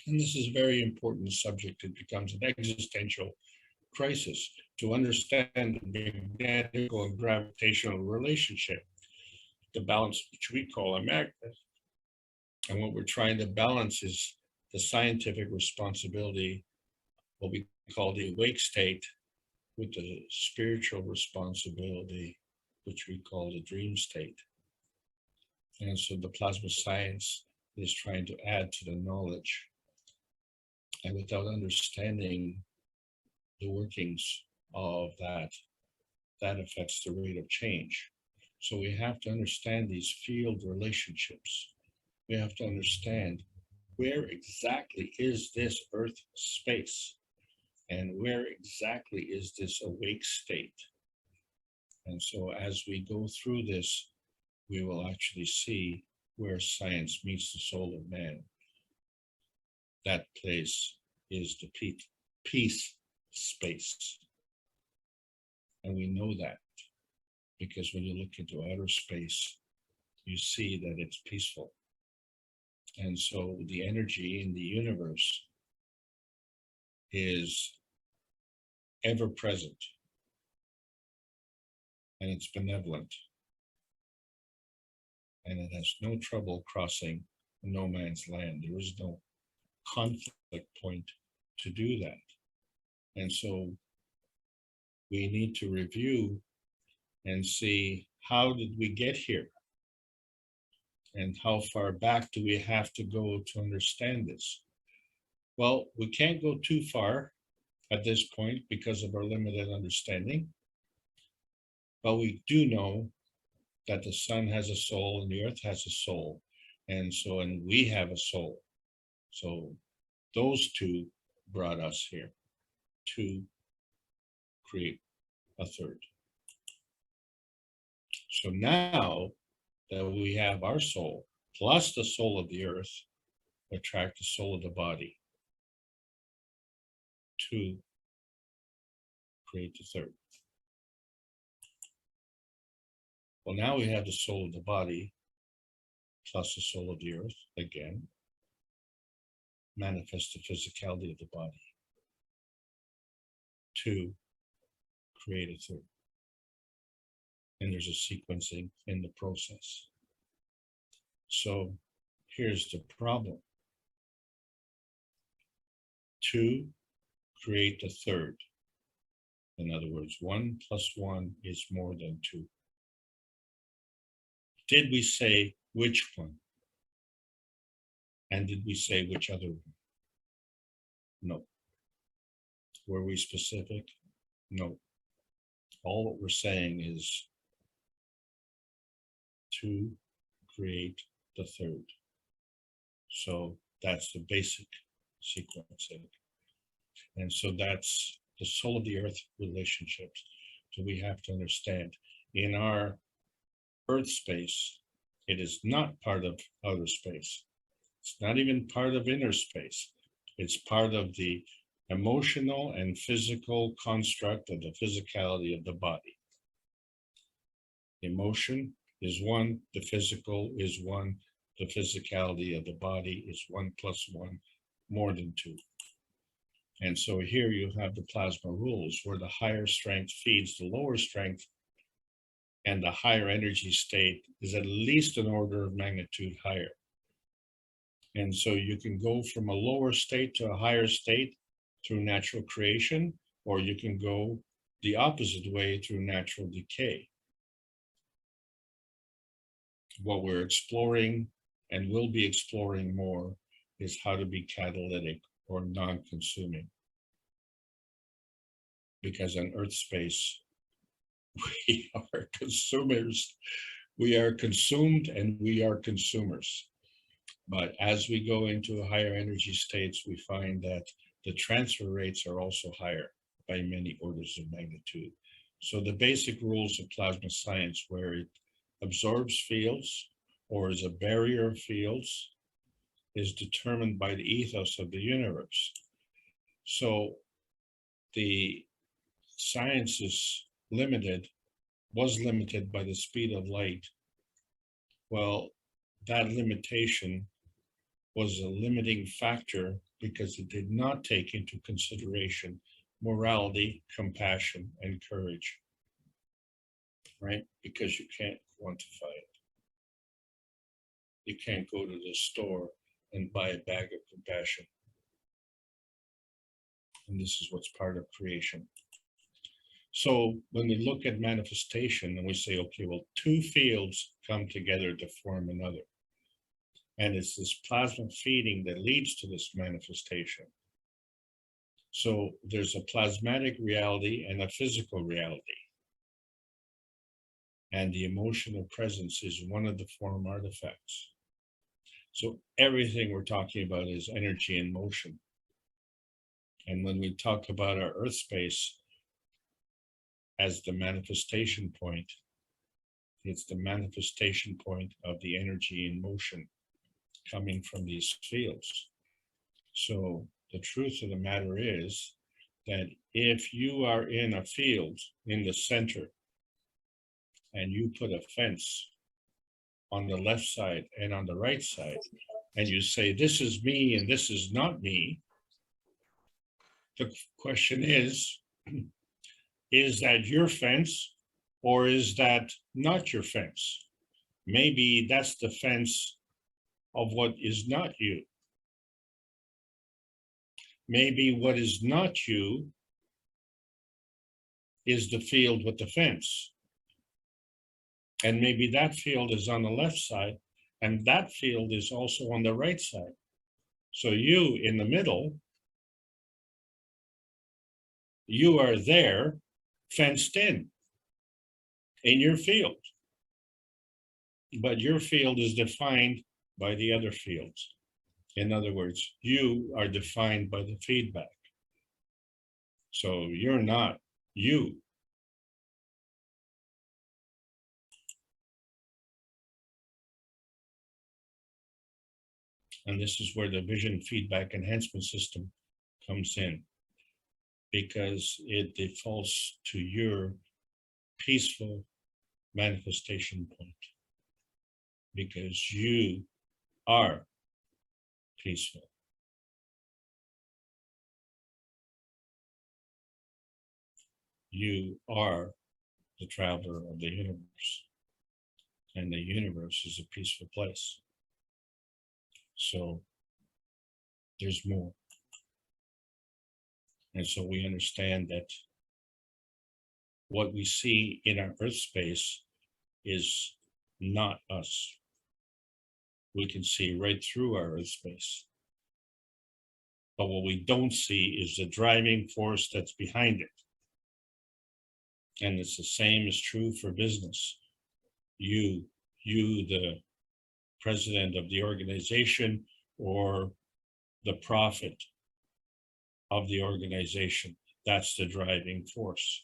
And this is a very important subject. It becomes an existential crisis to understand the magnetical and gravitational relationship, the balance which we call a magnet. And what we're trying to balance is the scientific responsibility, what we call the awake state, with the spiritual responsibility, which we call the dream state. And so the plasma science is trying to add to the knowledge. And without understanding the workings of that, that affects the rate of change. So we have to understand these field relationships. We have to understand where exactly is this Earth space, and where exactly is this awake state. And so as we go through this, we will actually see where science meets the soul of man. That place is the peace space. And we know that because when you look into outer space, you see that it's peaceful. And so the energy in the universe is ever present, and it's benevolent, and it has no trouble crossing no man's land. There is no conflict point to do that. And so we need to review and see, how did we get here? And how far back do we have to go to understand this? Well, we can't go too far at this point because of our limited understanding. But we do know that the sun has a soul and the earth has a soul. And we have a soul. So those two brought us here to create a third. So now that we have our soul, plus the soul of the earth, attract the soul of the body to create the third. Well, now we have the soul of the body, plus the soul of the earth again, manifest the physicality of the body. 2, create a 3rd. And there's a sequencing in the process. So here's the problem. 2, create the 3rd. In other words, 1 plus 1 is more than 2. Did we say which one? And did we say which other one? No. Were we specific? No. All what we're saying is 2, create the 3rd. So that's the basic sequencing. And so that's the soul of the earth relationships. So we have to understand in our earth space, it is not part of outer space. It's not even part of inner space. It's part of the emotional and physical construct of the physicality of the body. Emotion is 1, the physical is 1, the physicality of the body is 1 plus 1, more than 2. And so here you have the plasma rules where the higher strength feeds the lower strength, and the higher energy state is at least an order of magnitude higher. And so you can go from a lower state to a higher state through natural creation, or you can go the opposite way through natural decay. What we're exploring and will be exploring more is how to be catalytic or non-consuming. Because on Earth space, we are consumers. We are consumed and we are consumers. But as we go into higher energy states, we find that the transfer rates are also higher by many orders of magnitude. So the basic rules of plasma science, where it absorbs fields or is a barrier of fields, is determined by the ethos of the universe. So the science is was limited by the speed of light. Well, that limitation was a limiting factor because it did not take into consideration morality, compassion, and courage, right? Because you can't quantify it. You can't go to the store and buy a bag of compassion. And this is what's part of creation. So when we look at manifestation and we say, okay, well, 2 fields come together to form another. And it's this plasma feeding that leads to this manifestation. So there's a plasmatic reality and a physical reality. And the emotional presence is one of the form artifacts. So everything we're talking about is energy and motion. And when we talk about our earth space as the manifestation point, it's the manifestation point of the energy in motion coming from these fields. So the truth of the matter is that if you are in a field in the center and you put a fence on the left side and on the right side, and you say, this is me and this is not me, the question is that your fence or is that not your fence? Maybe that's the fence of what is not you. Maybe what is not you is the field with the fence. And maybe that field is on the left side and that field is also on the right side. So you in the middle, you are there fenced in your field. But your field is defined by the other fields. In other words, you are defined by the feedback. So you're not you. And this is where the vision feedback enhancement system comes in, because it defaults to your peaceful manifestation point, because you are peaceful. you are the traveler of the universe, and the universe is a peaceful place. So there's more. And so we understand that what we see in our Earth space is not us. We can see right through our Earth space. But what we don't see is the driving force that's behind it. And it's the same is true for business. You, the president of the organization or the profit of the organization, that's the driving force.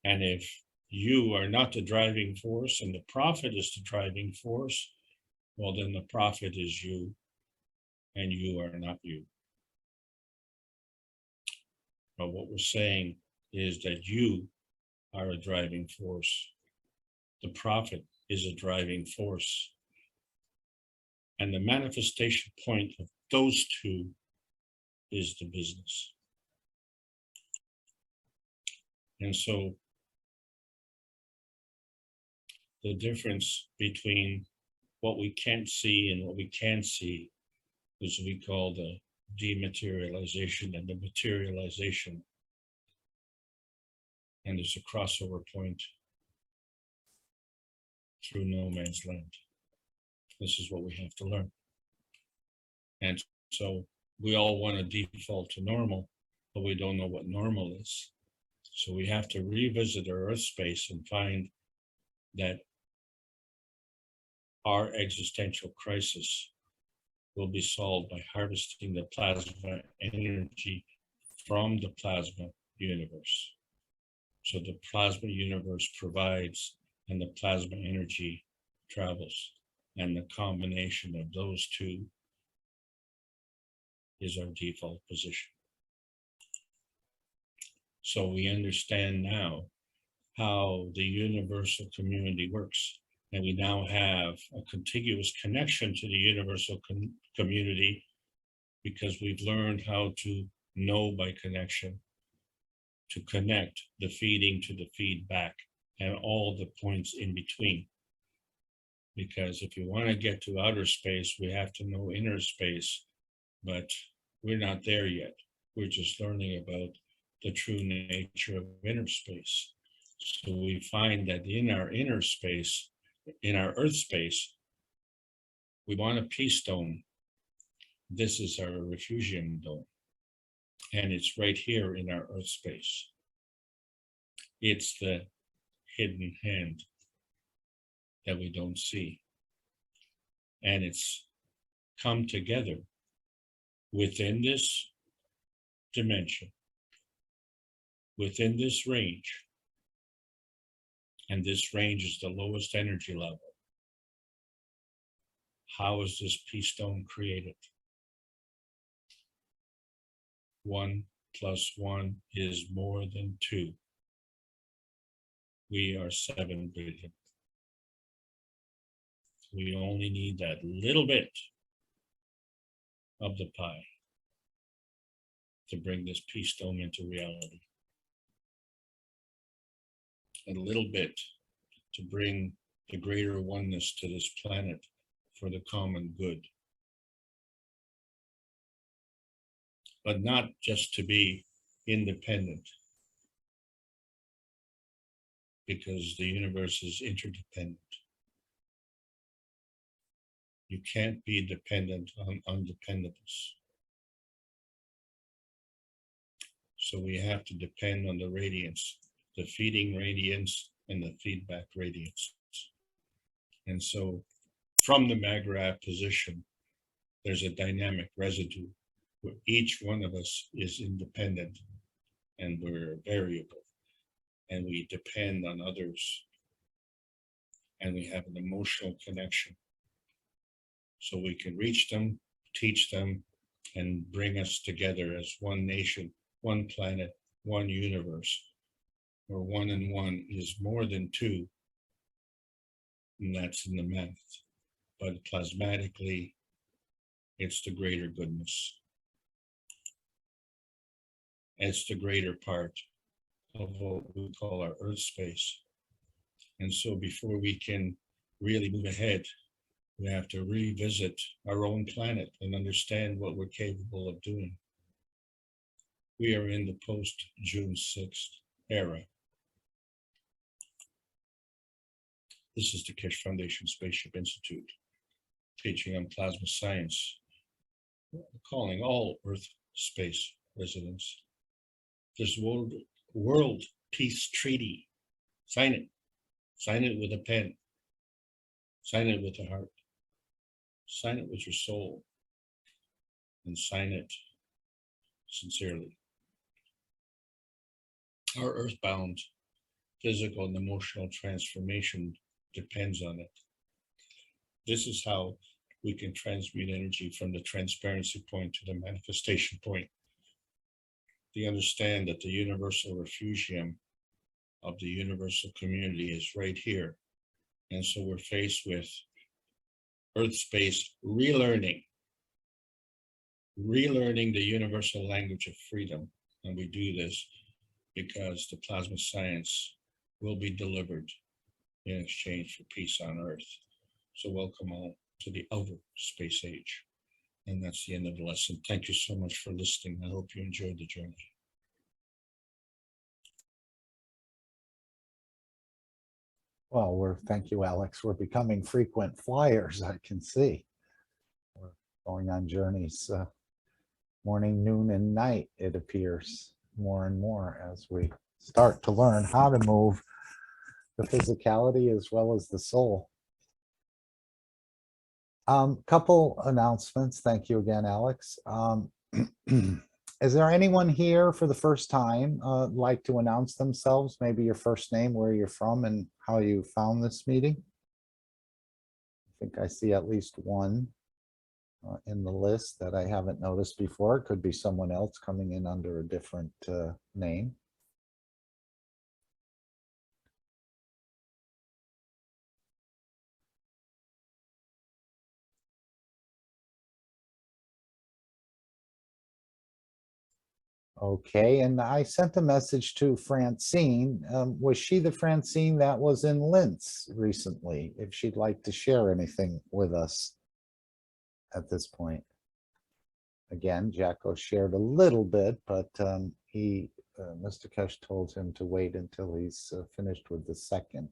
And if you are not the driving force and the profit is the driving force, well, then the profit is you and you are not you. But what we're saying is that you are a driving force. The profit is a driving force. And the manifestation point of those two is the business. And so the difference between what we can't see and what we can see is what we call the dematerialization and the materialization. And there's a crossover point through no man's land. This is what we have to learn. And so we all want to default to normal, but we don't know what normal is. So we have to revisit our Earth space and find that our existential crisis will be solved by harvesting the plasma energy from the plasma universe. So the plasma universe provides and the plasma energy travels. And the combination of those two is our default position. So we understand now how the universal community works. And we now have a contiguous connection to the universal community because we've learned how to know by connection, to connect the feeding to the feedback and all the points in between. Because if you want to get to outer space, we have to know inner space, but we're not there yet. We're just learning about the true nature of inner space. So we find that in our inner space, in our Earth space, we want a peace dome. This is our refugium dome. And it's right here in our Earth space. It's the hidden hand that we don't see. And it's come together within this dimension, within this range. And this range is the lowest energy level. How is this peace dome created? 1 + 1 is more than 2. We are 7 billion. We only need that little bit of the pie to bring this peace dome into reality. A little bit to bring the greater oneness to this planet for the common good. But not just to be independent, because the universe is interdependent. You can't be dependent on undependables. So we have to depend on the radiance, the feeding radiance and the feedback radiance. And so from the Magrath position, there's a dynamic residue where each one of us is independent and we're variable and we depend on others and we have an emotional connection. So we can reach them, teach them, and bring us together as one nation, one planet, one universe, where 1 and 1 is more than 2, and that's in the math. But plasmatically, it's the greater goodness. It's the greater part of what we call our Earth space. And so before we can really move ahead, we have to revisit our own planet and understand what we're capable of doing. We are in the post-June 6th era. This is the Kish Foundation Spaceship Institute, teaching on plasma science, calling all Earth space residents. This world peace treaty, sign it with a pen, sign it with a heart, sign it with your soul, and sign it sincerely. Our earthbound physical and emotional transformation depends on it. This is how we can transmute energy from the transparency point to the manifestation point. They understand that the universal refugium of the universal community is right here. And so we're faced with Earth space relearning the universal language of freedom. And we do this because the plasma science will be delivered in exchange for peace on Earth. So welcome all to the outer space age. And that's the end of the lesson. Thank you so much for listening. I hope you enjoyed the journey. Well, thank you, Alex. We're becoming frequent flyers, I can see. We're going on journeys morning, noon, and night, it appears, more and more as we start to learn how to move the physicality as well as the soul. Couple announcements. Thank you again, Alex. Is there anyone here for the first time like to announce themselves? Maybe your first name, where you're from, and how you found this meeting? I think I see at least one in the list that I haven't noticed before. It could be someone else coming in under a different name. Okay, and I sent a message to Francine. Was she the Francine that was in Linz recently? If she'd like to share anything with us at this point. Again, Jacko shared a little bit, but Mr. Kesh told him to wait until he's finished with the second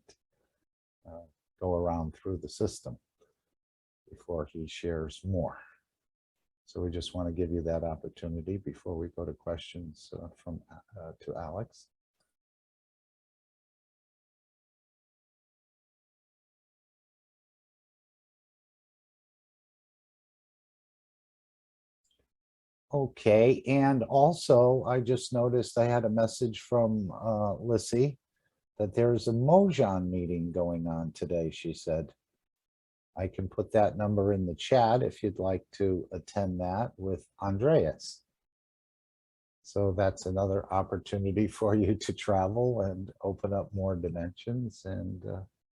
go around through the system before he shares more. So we just want to give you that opportunity before we go to questions to Alex. Okay, and also I just noticed I had a message from Lissy that there's a Mojan meeting going on today, she said. I can put that number in the chat if you'd like to attend that with Andreas. So that's another opportunity for you to travel and open up more dimensions and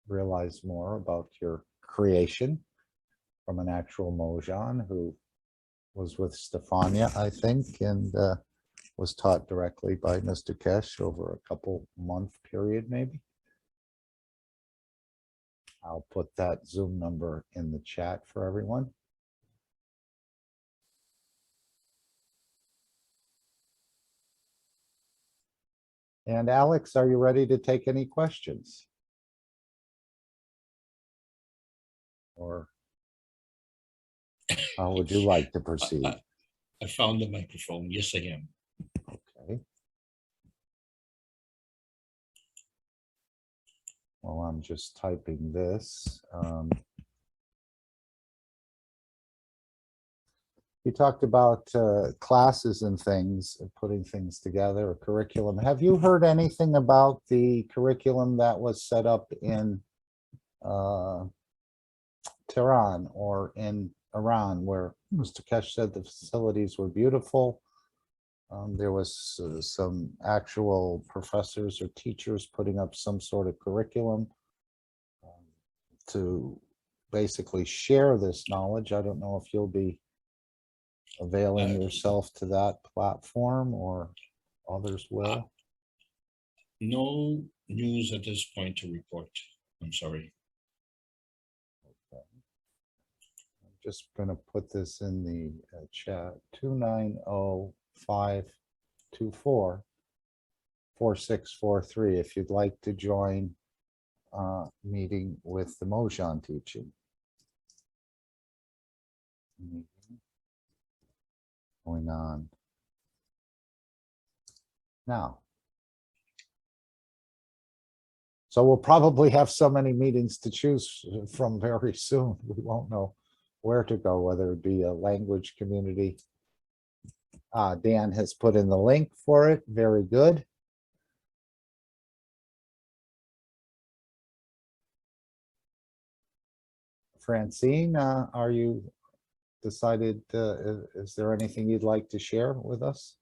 realize more about your creation from an actual Mojan who was with Stefania, I think, and was taught directly by Mr. Kesh over a couple-month period, maybe. I'll put that Zoom number in the chat for everyone. And Alex, are you ready to take any questions? Or how would you like to proceed? I found the microphone. Yes, I am. Okay. Well, I'm just typing this. You talked about classes and things, putting things together, a curriculum. Have you heard anything about the curriculum that was set up in Tehran or in Iran, where Mr. Kesh said the facilities were beautiful? There was some actual professors or teachers putting up some sort of curriculum to basically share this knowledge. I don't know if you'll be availing yourself to that platform or others will. No news at this point to report. I'm sorry. I'm just gonna put this in the chat, 290-524-4643, if you'd like to join meeting with the Mojan teaching. Meeting going on now. So we'll probably have so many meetings to choose from very soon. We won't know where to go, whether it be a language community. Dan has put in the link for it. Very good. Francine, are you decided, is there anything you'd like to share with us?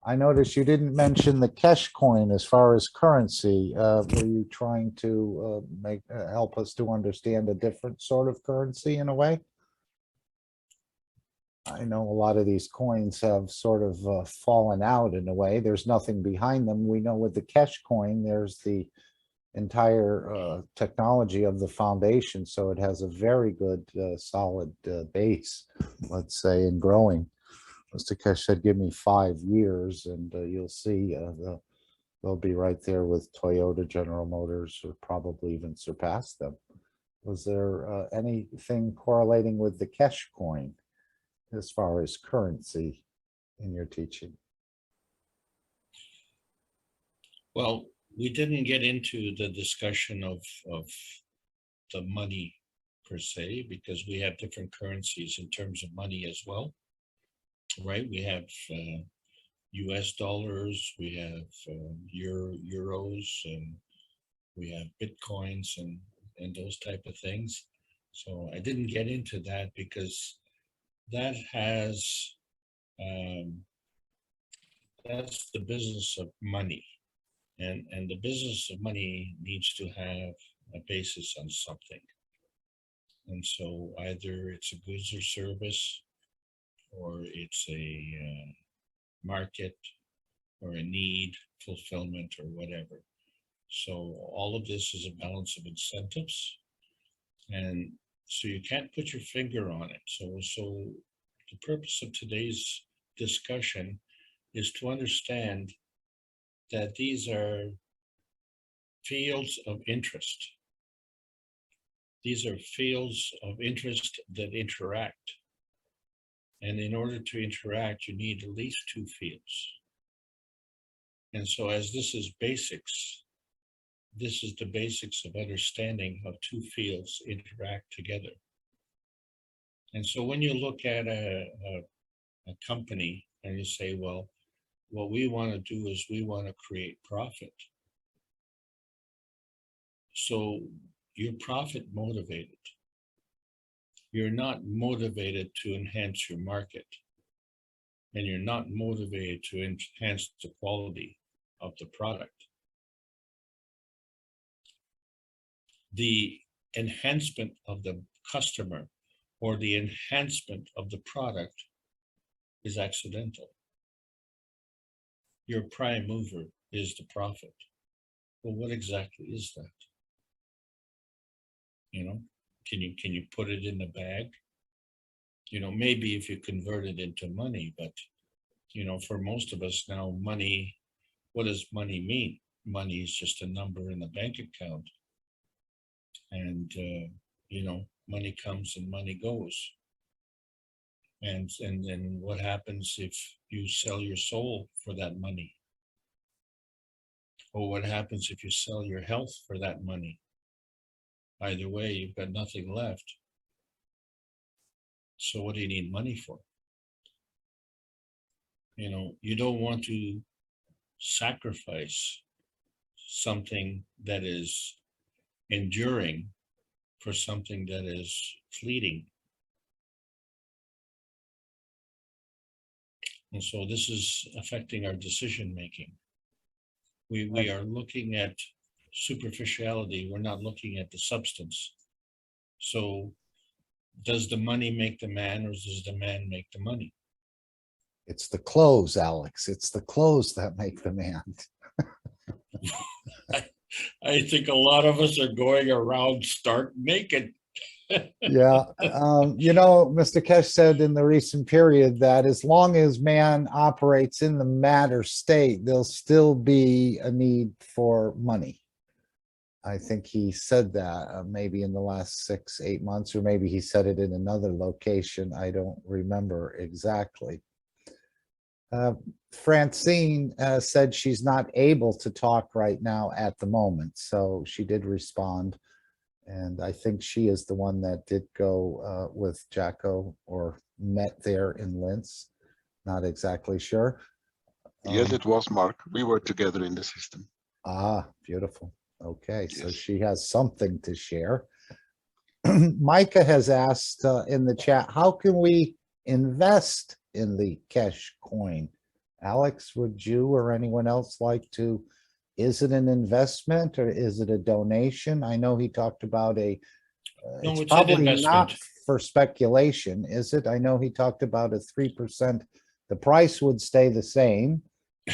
I noticed you didn't mention the cash coin as far as currency. Were you trying to help us to understand a different sort of currency in a way? I know a lot of these coins have sort of fallen out in a way. There's nothing behind them. We know with the cash coin, there's the entire technology of the foundation. So it has a very good solid base, let's say, and growing. Mr. Kesh said, give me 5 years and you'll see they'll be right there with Toyota, General Motors, or probably even surpass them. Was there anything correlating with the cash coin as far as currency in your teaching? Well, we didn't get into the discussion of the money per se, because we have different currencies in terms of money as well. Right, we have US dollars, we have euros, and we have bitcoins and those type of things. So I didn't get into that because that has that's the business of money, and the business of money needs to have a basis on something. And so either it's a goods or service, or it's a market, or a need, fulfillment, or whatever. So all of this is a balance of incentives. And so you can't put your finger on it. So the purpose of today's discussion is to understand that these are fields of interest. These are fields of interest that interact. And in order to interact, you need at least 2 fields. And so as this is basics, this is the basics of understanding how 2 fields interact together. And so when you look at a company and you say, well, what we want to do is we want to create profit. So you're profit motivated. You're not motivated to enhance your market. And you're not motivated to enhance the quality of the product. The enhancement of the customer or the enhancement of the product is accidental. Your prime mover is the profit. Well, what exactly is that? You know, can you put it in the bag? You know, maybe if you convert it into money, but you know, for most of us now, money, what does money mean? Money is just a number in the bank account. And, you know, money comes and money goes. And then what happens if you sell your soul for that money? Or what happens if you sell your health for that money? Either way, you've got nothing left. So what do you need money for? You know, you don't want to sacrifice something that is enduring for something that is fleeting. And so this is affecting our decision making. We are looking at superficiality. We're not looking at the substance. So does the money make the man, or does the man make the money? It's the clothes, Alex. It's the clothes that make the man. I think a lot of us are going around stark naked. Yeah. Mr. Kesh said in the recent period that as long as man operates in the matter state, there'll still be a need for money. I think he said that maybe in the last 6-8 months, or maybe he said it in another location. I don't remember exactly. Francine said she's not able to talk right now at the moment, so she did respond. And I think she is the one that did go with Jacko or met there in Linz. Not exactly sure. Yes, it was Mark. We were together in the system. Ah, beautiful. Okay, so Yes. she has something to share. Micah has asked in the chat, how can we invest in the Kesh coin? Alex, would you or anyone else like to? Is it an investment or is it a donation? I know he talked about No, it's it's an probably investment. not for speculation, is it? I know he talked about a 3%. The price would stay the same.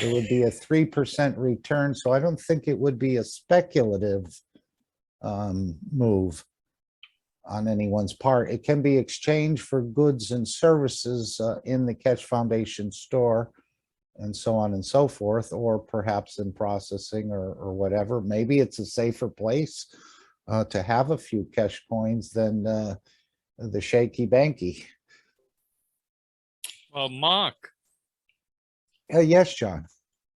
There would be a 3% return. So I don't think it would be a speculative move on anyone's part. It can be exchanged for goods and services in the Kesh Foundation store, and so on and so forth, or perhaps in processing or whatever. Maybe it's a safer place to have a few Kesh coins than the shaky banky. Well, Mark, Yes, John.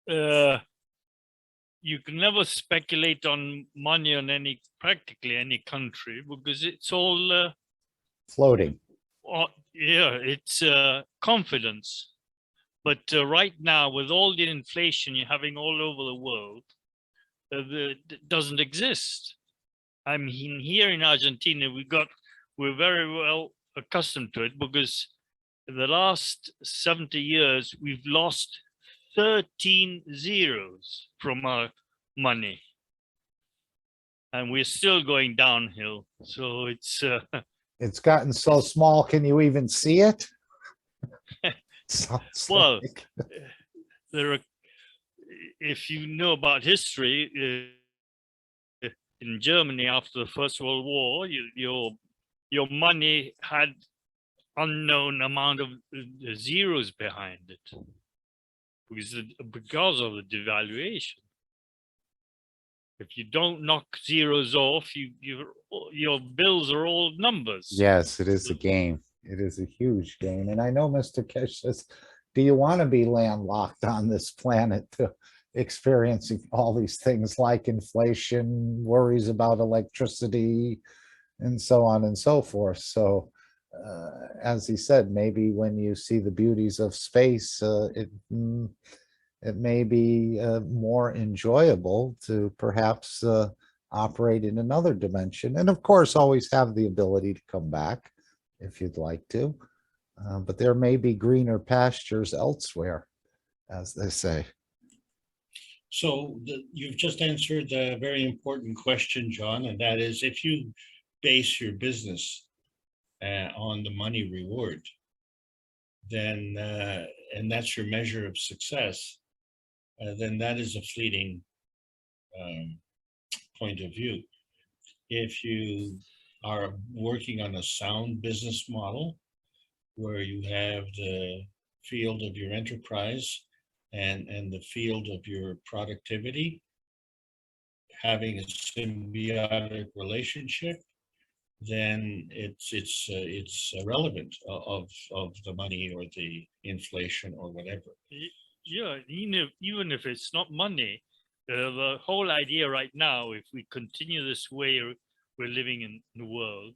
you can never speculate on money on practically any country, because it's all, Floating. it's confidence. But right now, with all the inflation you're having all over the world, it doesn't exist. I mean, here in Argentina, we're very well accustomed to it, because in the last 70 years, we've lost 13 zeros from our money. And we're still going downhill. So it's... It's gotten so small, can you even see it? Sounds well, like... there are, if you know about history, in Germany after the First World War, your money had unknown amount of zeros behind it because of the devaluation. If you don't knock zeros off, your bills are all numbers. Yes, it is a game. It is a huge game. And I know Mr. Kesh says, do you want to be landlocked on this planet to experiencing all these things like inflation, worries about electricity, and so on and so forth? So as he said, maybe when you see the beauties of space, it may be more enjoyable to perhaps operate in another dimension. And of course, always have the ability to come back if you'd like to. But there may be greener pastures elsewhere, as they say. So you've just answered a very important question, John, and that is, if you base your business on the money reward, then, and that's your measure of success, then that is a fleeting point of view. If you are working on a sound business model where you have the field of your enterprise and the field of your productivity having a symbiotic relationship, then it's irrelevant of the money or the inflation or whatever. Yeah, even if it's not money, the whole idea right now, if we continue this way we're living in the world,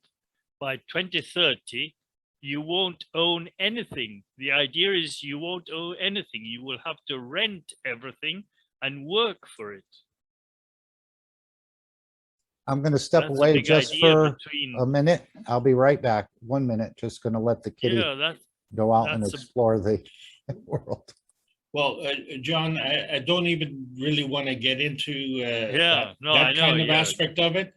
by 2030, you won't own anything. The idea is you won't own anything. You will have to rent everything and work for it. I'm going to step That's a away big just idea for between- a minute. I'll be right back. 1 minute. Just going to let the kitty go out and that's explore the world. Well, John, I don't even really want to get into that I kind of know, aspect of it,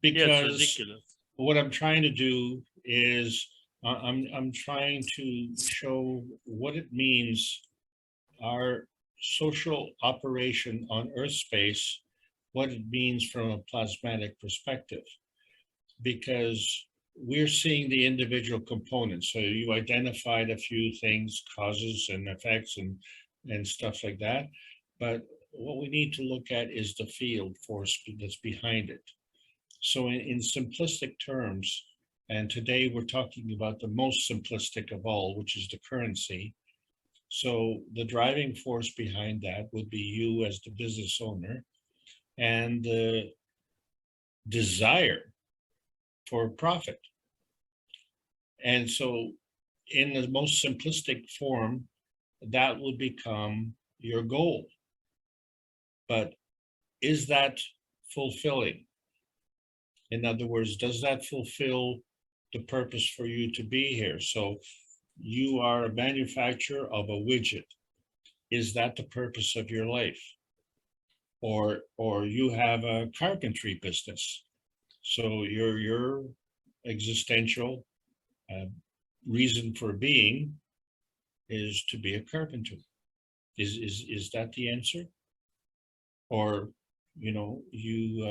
Yeah, it's because ridiculous. what I'm trying to do is I'm trying to show what it means, our social operation on Earth space, what it means from a plasmatic perspective, because we're seeing the individual components. So you identified a few things, causes and effects and stuff like that. But what we need to look at is the field force that's behind it. So in simplistic terms, and today we're talking about the most simplistic of all, which is the currency. So the driving force behind that would be you as the business owner, and the desire for profit. And so in the most simplistic form, that will become your goal. But is that fulfilling? In other words, does that fulfill the purpose for you to be here? So you are a manufacturer of a widget. Is that the purpose of your life? Or you have a carpentry business. So your existential reason for being is to be a carpenter. Is that the answer? Or, you know, you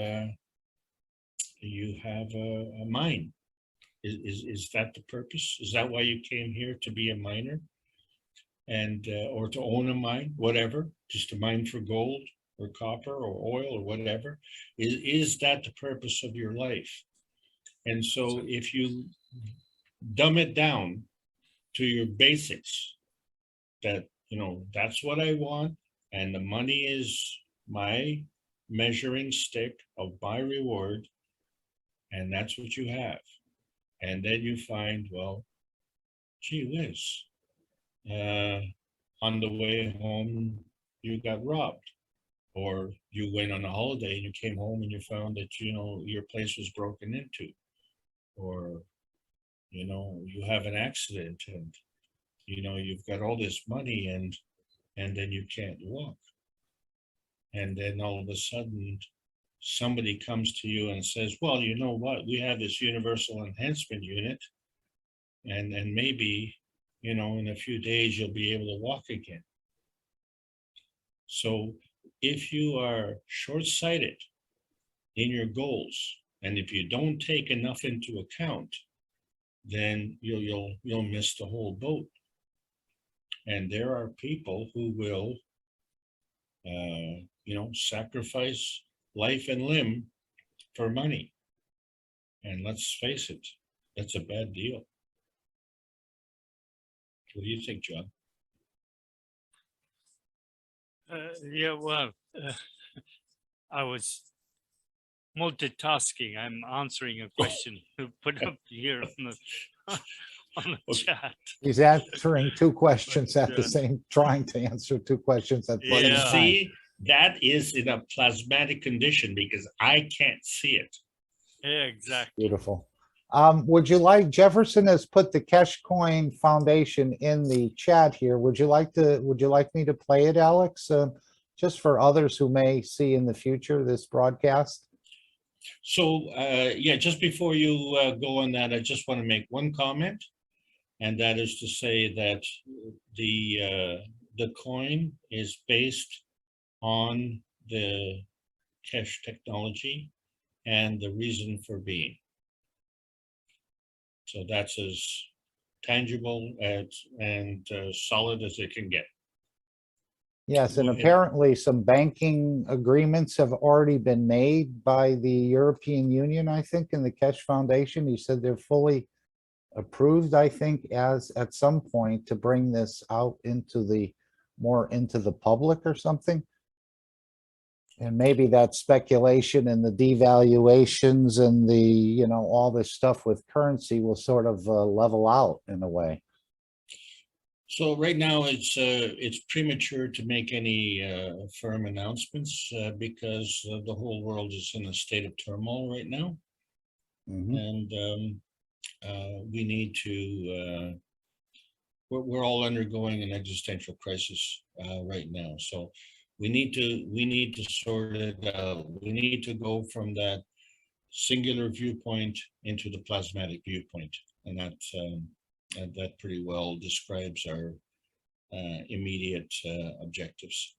have a mine. Is that the purpose? Is that why you came here, to be a miner? And or to own a mine, whatever, just to mine for gold or copper or oil or whatever? Is that the purpose of your life? And so if you dumb it down to your basics, that, you know, that's what I want, and the money is my measuring stick of my reward, and that's what you have. And then you find, well, gee whiz, on the way home, you got robbed, or you went on a holiday and you came home and you found that, you know, your place was broken into, or, you know, you have an accident and, you know, you've got all this money and then you can't walk. And then all of a sudden, somebody comes to you and says, well, you know what, we have this universal enhancement unit, and maybe, you know, in a few days you'll be able to walk again. So if you are short-sighted in your goals, and if you don't take enough into account, then you'll miss the whole boat. And there are people who will you know, sacrifice life and limb for money. And let's face it, that's a bad deal. What do you think, John? Yeah, well, I was multitasking. I'm answering a question you put up here on the chat. He's answering two questions at the same, trying to answer two questions at the But same you time. see, that is in a plasmatic condition because I can't see it. Yeah, exactly. Beautiful. Would you like, Jefferson has put the Cashcoin Foundation in the chat here. Would you like me to play it, Alex? Just for others who may see in the future this broadcast? So yeah, just before you go on that, I just want to make one comment, and that is to say that the coin is based on the cash technology and the reason for being. So that's as tangible and solid as it can get. Yes, and Go ahead. apparently some banking agreements have already been made by the European Union, I think, and the Cash Foundation. He said they're fully approved, I think, as at some point to bring this out into the public or something. And maybe that speculation and the devaluations and the, you know, all this stuff with currency will sort of level out in a way. So right now it's premature to make any firm announcements because the whole world is in a state of turmoil right now. And we need to, we're all undergoing an existential crisis right now. So we need to sort it out. We need to go from that singular viewpoint into the plasmatic viewpoint. And And that pretty well describes our immediate objectives.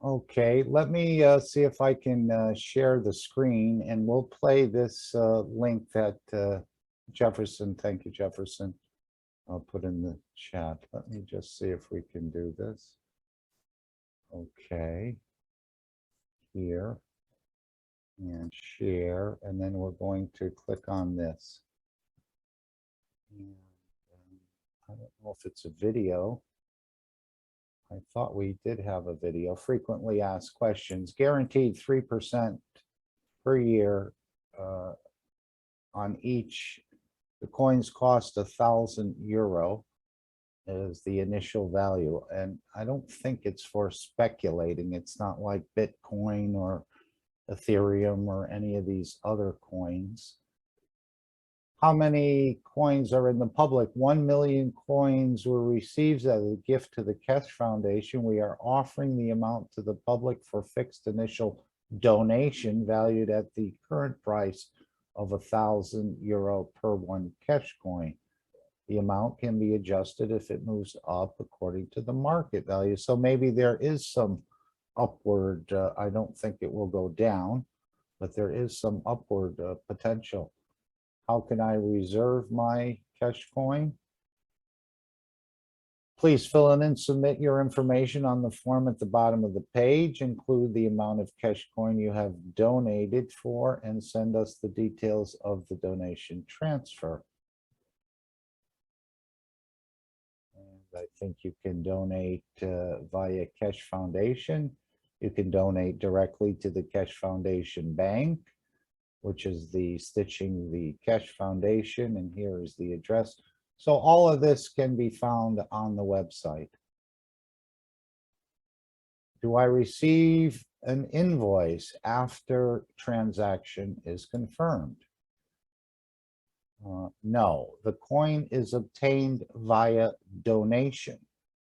Okay, let me see if I can share the screen, and we'll play this link that Jefferson, thank you, Jefferson. I'll put in the chat. Let me just see if we can do this. Okay. Here. And share, and then we're going to click on this. And, I don't know if it's a video. I thought we did have a video. Frequently asked questions, guaranteed 3% per year on each. The coins cost €1,000 is the initial value. And I don't think it's for speculating. It's not like Bitcoin or Ethereum or any of these other coins. How many coins are in the public? 1 million coins were received as a gift to the KAKT Foundation. We are offering the amount to the public for fixed initial donation valued at the current price of €1,000 per one KAKT coin. The amount can be adjusted if it moves up according to the market value. So maybe there is some upward, I don't think it will go down, but there is some upward potential. How can I reserve my KAKT coin? Please fill in and submit your information on the form at the bottom of the page. Include the amount of KAKT coin you have donated for and send us the details of the donation transfer. And I think you can donate via KAKT Foundation. You can donate directly to the KAKT Foundation Bank, which is the stitching the KAKT Foundation, and here is the address. So all of this can be found on the website. Do I receive an invoice after transaction is confirmed? No, the coin is obtained via donation.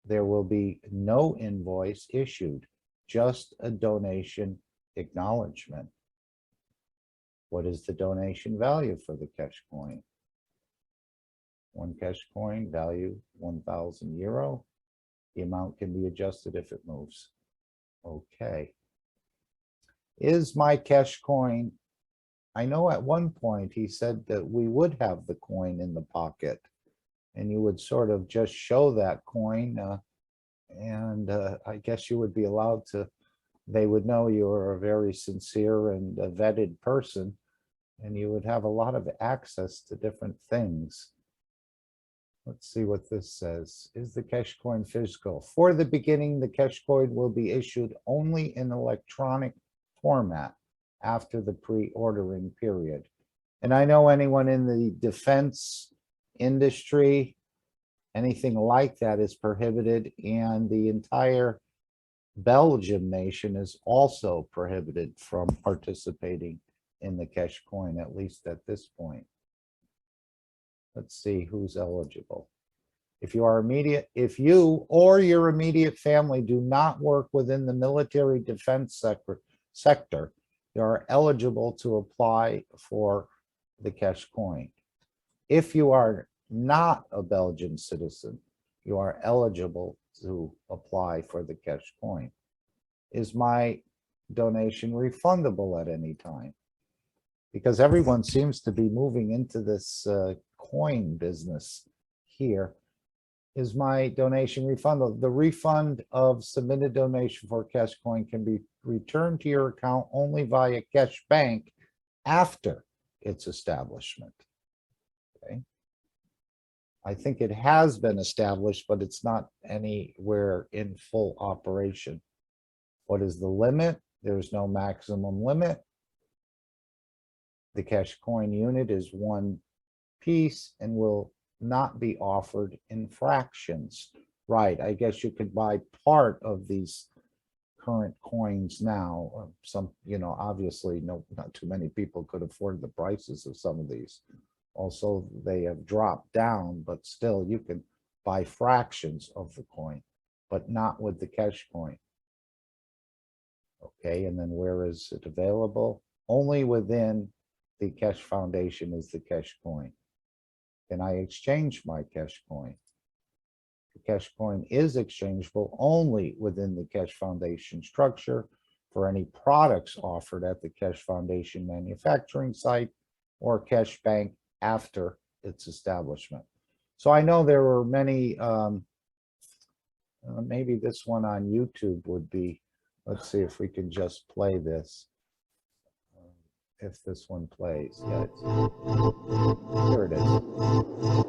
There will be no invoice issued, just a donation acknowledgement. What is the donation value for the KAKT coin? One KAKT coin value €1,000. The amount can be adjusted if it moves. Okay. Is my KAKT coin? I know at one point he said that we would have the coin in the pocket, and you would sort of just show that coin, and I guess you would be allowed to. They would know you are a very sincere and a vetted person, and you would have a lot of access to different things. Let's see what this says. Is the KAKT coin physical? For the beginning, the KAKT coin will be issued only in electronic format after the pre-ordering period. And I know anyone in the defense industry, anything like that is prohibited, and the entire Belgium nation is also prohibited from participating in the KAKT coin, at least at this point. Let's see who's eligible. If you or your immediate family do not work within the military defense sector, you are eligible to apply for the KAKT coin. If you are not a Belgian citizen, you are eligible to apply for the KAKT coin. Is my donation refundable at any time? Because everyone seems to be moving into this coin business here. Is my donation refundable? The refund of submitted donation for KAKT coin can be returned to your account only via KAKT Bank after its establishment. Okay. I think it has been established, but it's not anywhere in full operation. What is the limit? There's no maximum limit. The KAKT coin unit is one piece and will not be offered in fractions. Right, I guess you could buy part of these current coins now. Some, obviously not too many people could afford the prices of some of these. Also, they have dropped down, but still you can buy fractions of the coin, but not with the KAKT coin. Okay, and then where is it available? Only within the Cash Foundation is the Cash coin? Can I exchange my Cash coin? The Cash coin is exchangeable only within the Cash Foundation structure for any products offered at the Cash Foundation manufacturing site or Cash Bank after its establishment. So I know there were many, maybe this one on YouTube would be, let's see if we can just play this. If this one plays, yeah, here it is.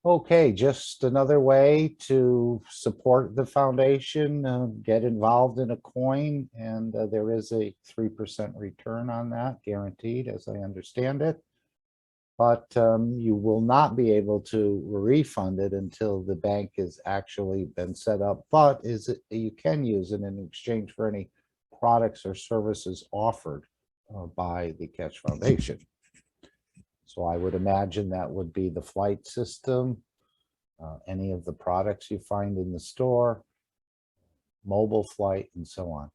Okay, just another way to support the foundation, get involved in a coin, and there is a 3% return on that guaranteed, as I understand it. But you will not be able to refund it until the bank has actually been set up. But you can use it in exchange for any products or services offered by the Cash Foundation. So I would imagine that would be the flight system, any of the products you find in the store, mobile flight, and so on.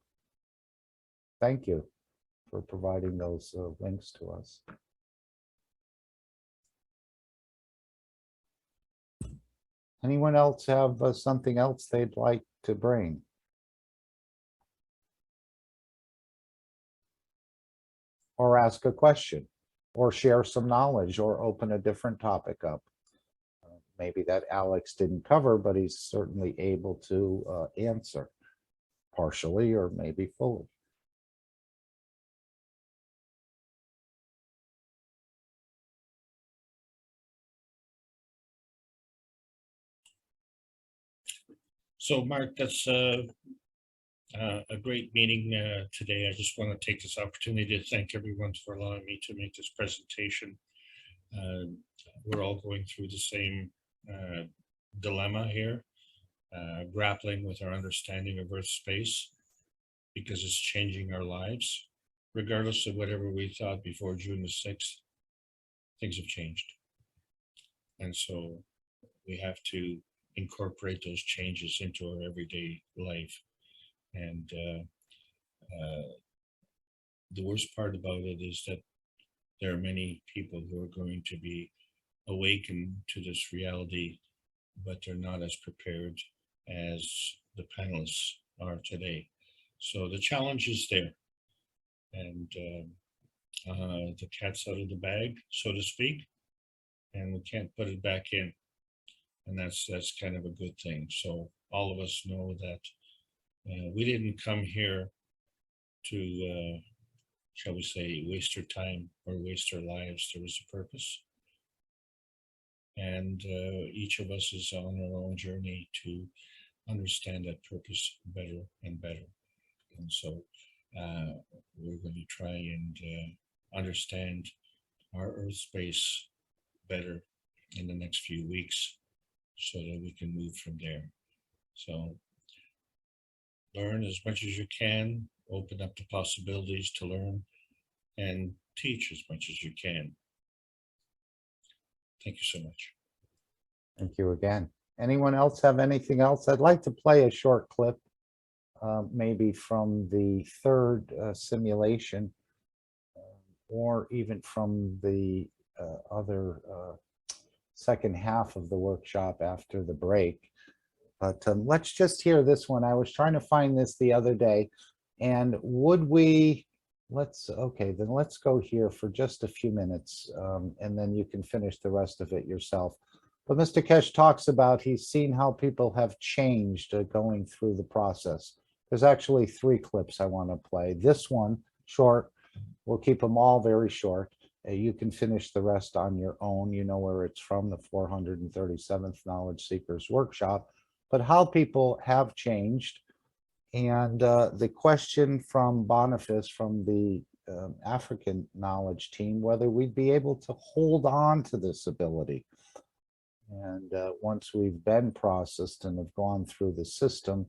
Thank you for providing those links to us. Anyone else have something else they'd like to bring? Or ask a question, or share some knowledge, or open a different topic up. Maybe that Alex didn't cover, but he's certainly able to answer partially or maybe fully. So Mark, that's a great meeting today. I just want to take this opportunity to thank everyone for allowing me to make this presentation. We're all going through the same dilemma here, grappling with our understanding of Earth space, because it's changing our lives. Regardless of whatever we thought before June the 6th, things have changed. And so we have to incorporate those changes into our everyday life. And the worst part about it is that there are many people who are going to be awakened to this reality, but they're not as prepared as the panelists are today. So the challenge is there, and the cat's out of the bag, so to speak, and we can't put it back in, and that's kind of a good thing. So all of us know that we didn't come here to shall we say, waste our time or waste our lives. There was a purpose. And each of us is on our own journey to understand that purpose better and better. And so we're going to try and understand our Earth space better in the next few weeks so that we can move from there. So learn as much as you can, open up the possibilities to learn, and teach as much as you can. Thank you so much. Thank you again. Anyone else have anything else? I'd like to play a short clip, maybe from the third simulation, or even from the other second half of the workshop after the break. But let's just hear this one. I was trying to find this the other day, and would we, okay, then let's go here for just a few minutes, and then you can finish the rest of it yourself. But Mr. Kesh talks about he's seen how people have changed going through the process. There's actually 3 clips I want to play. This one, short, we'll keep them all very short. You can finish the rest on your own. You know where it's from, the 437th Knowledge Seekers Workshop. But how people have changed. And the question from Boniface from the African knowledge team, whether we'd be able to hold on to this ability. And once we've been processed and have gone through the system.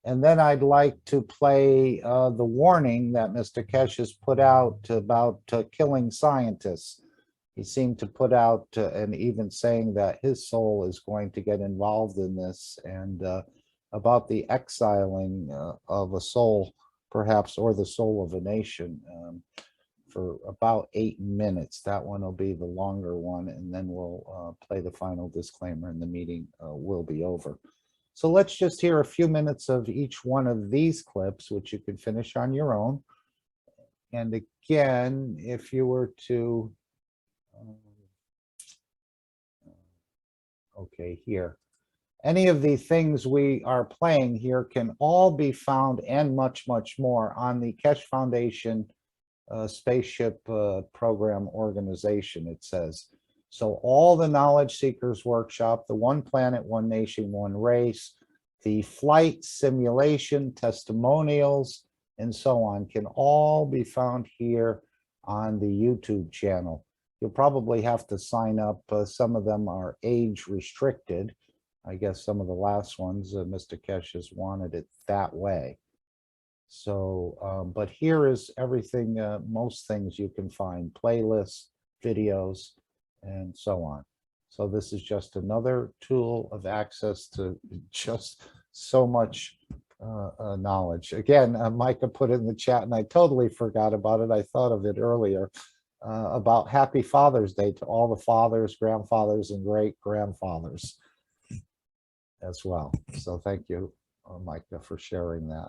And then I'd like to play the warning that Mr. Kesh has put out about killing scientists. He seemed to put out and even saying that his soul is going to get involved in this, and about the exiling of a soul, perhaps, or the soul of a nation, for about 8 minutes. That one will be the longer one, and then we'll play the final disclaimer and the meeting will be over. So let's just hear a few minutes of each one of these clips, which you can finish on your own. And again, if you were to, okay, here. Any of the things we are playing here can all be found, and much, much more, on the Kesh Foundation Spaceship Program Organization, it says. So all the Knowledge Seekers Workshop, the One Planet, One Nation, One Race, the flight simulation, testimonials, and so on can all be found here on the YouTube channel. You'll probably have to sign up. Some of them are age restricted. I guess some of the last ones, Mr. Kesh has wanted it that way. So, but here is everything, most things you can find, playlists, videos, and so on. So this is just another tool of access to just so much knowledge. Again, Micah put in the chat, and I totally forgot about it. I thought of it earlier, about Happy Father's Day to all the fathers, grandfathers, and great-grandfathers as well. So thank you, Micah, for sharing that.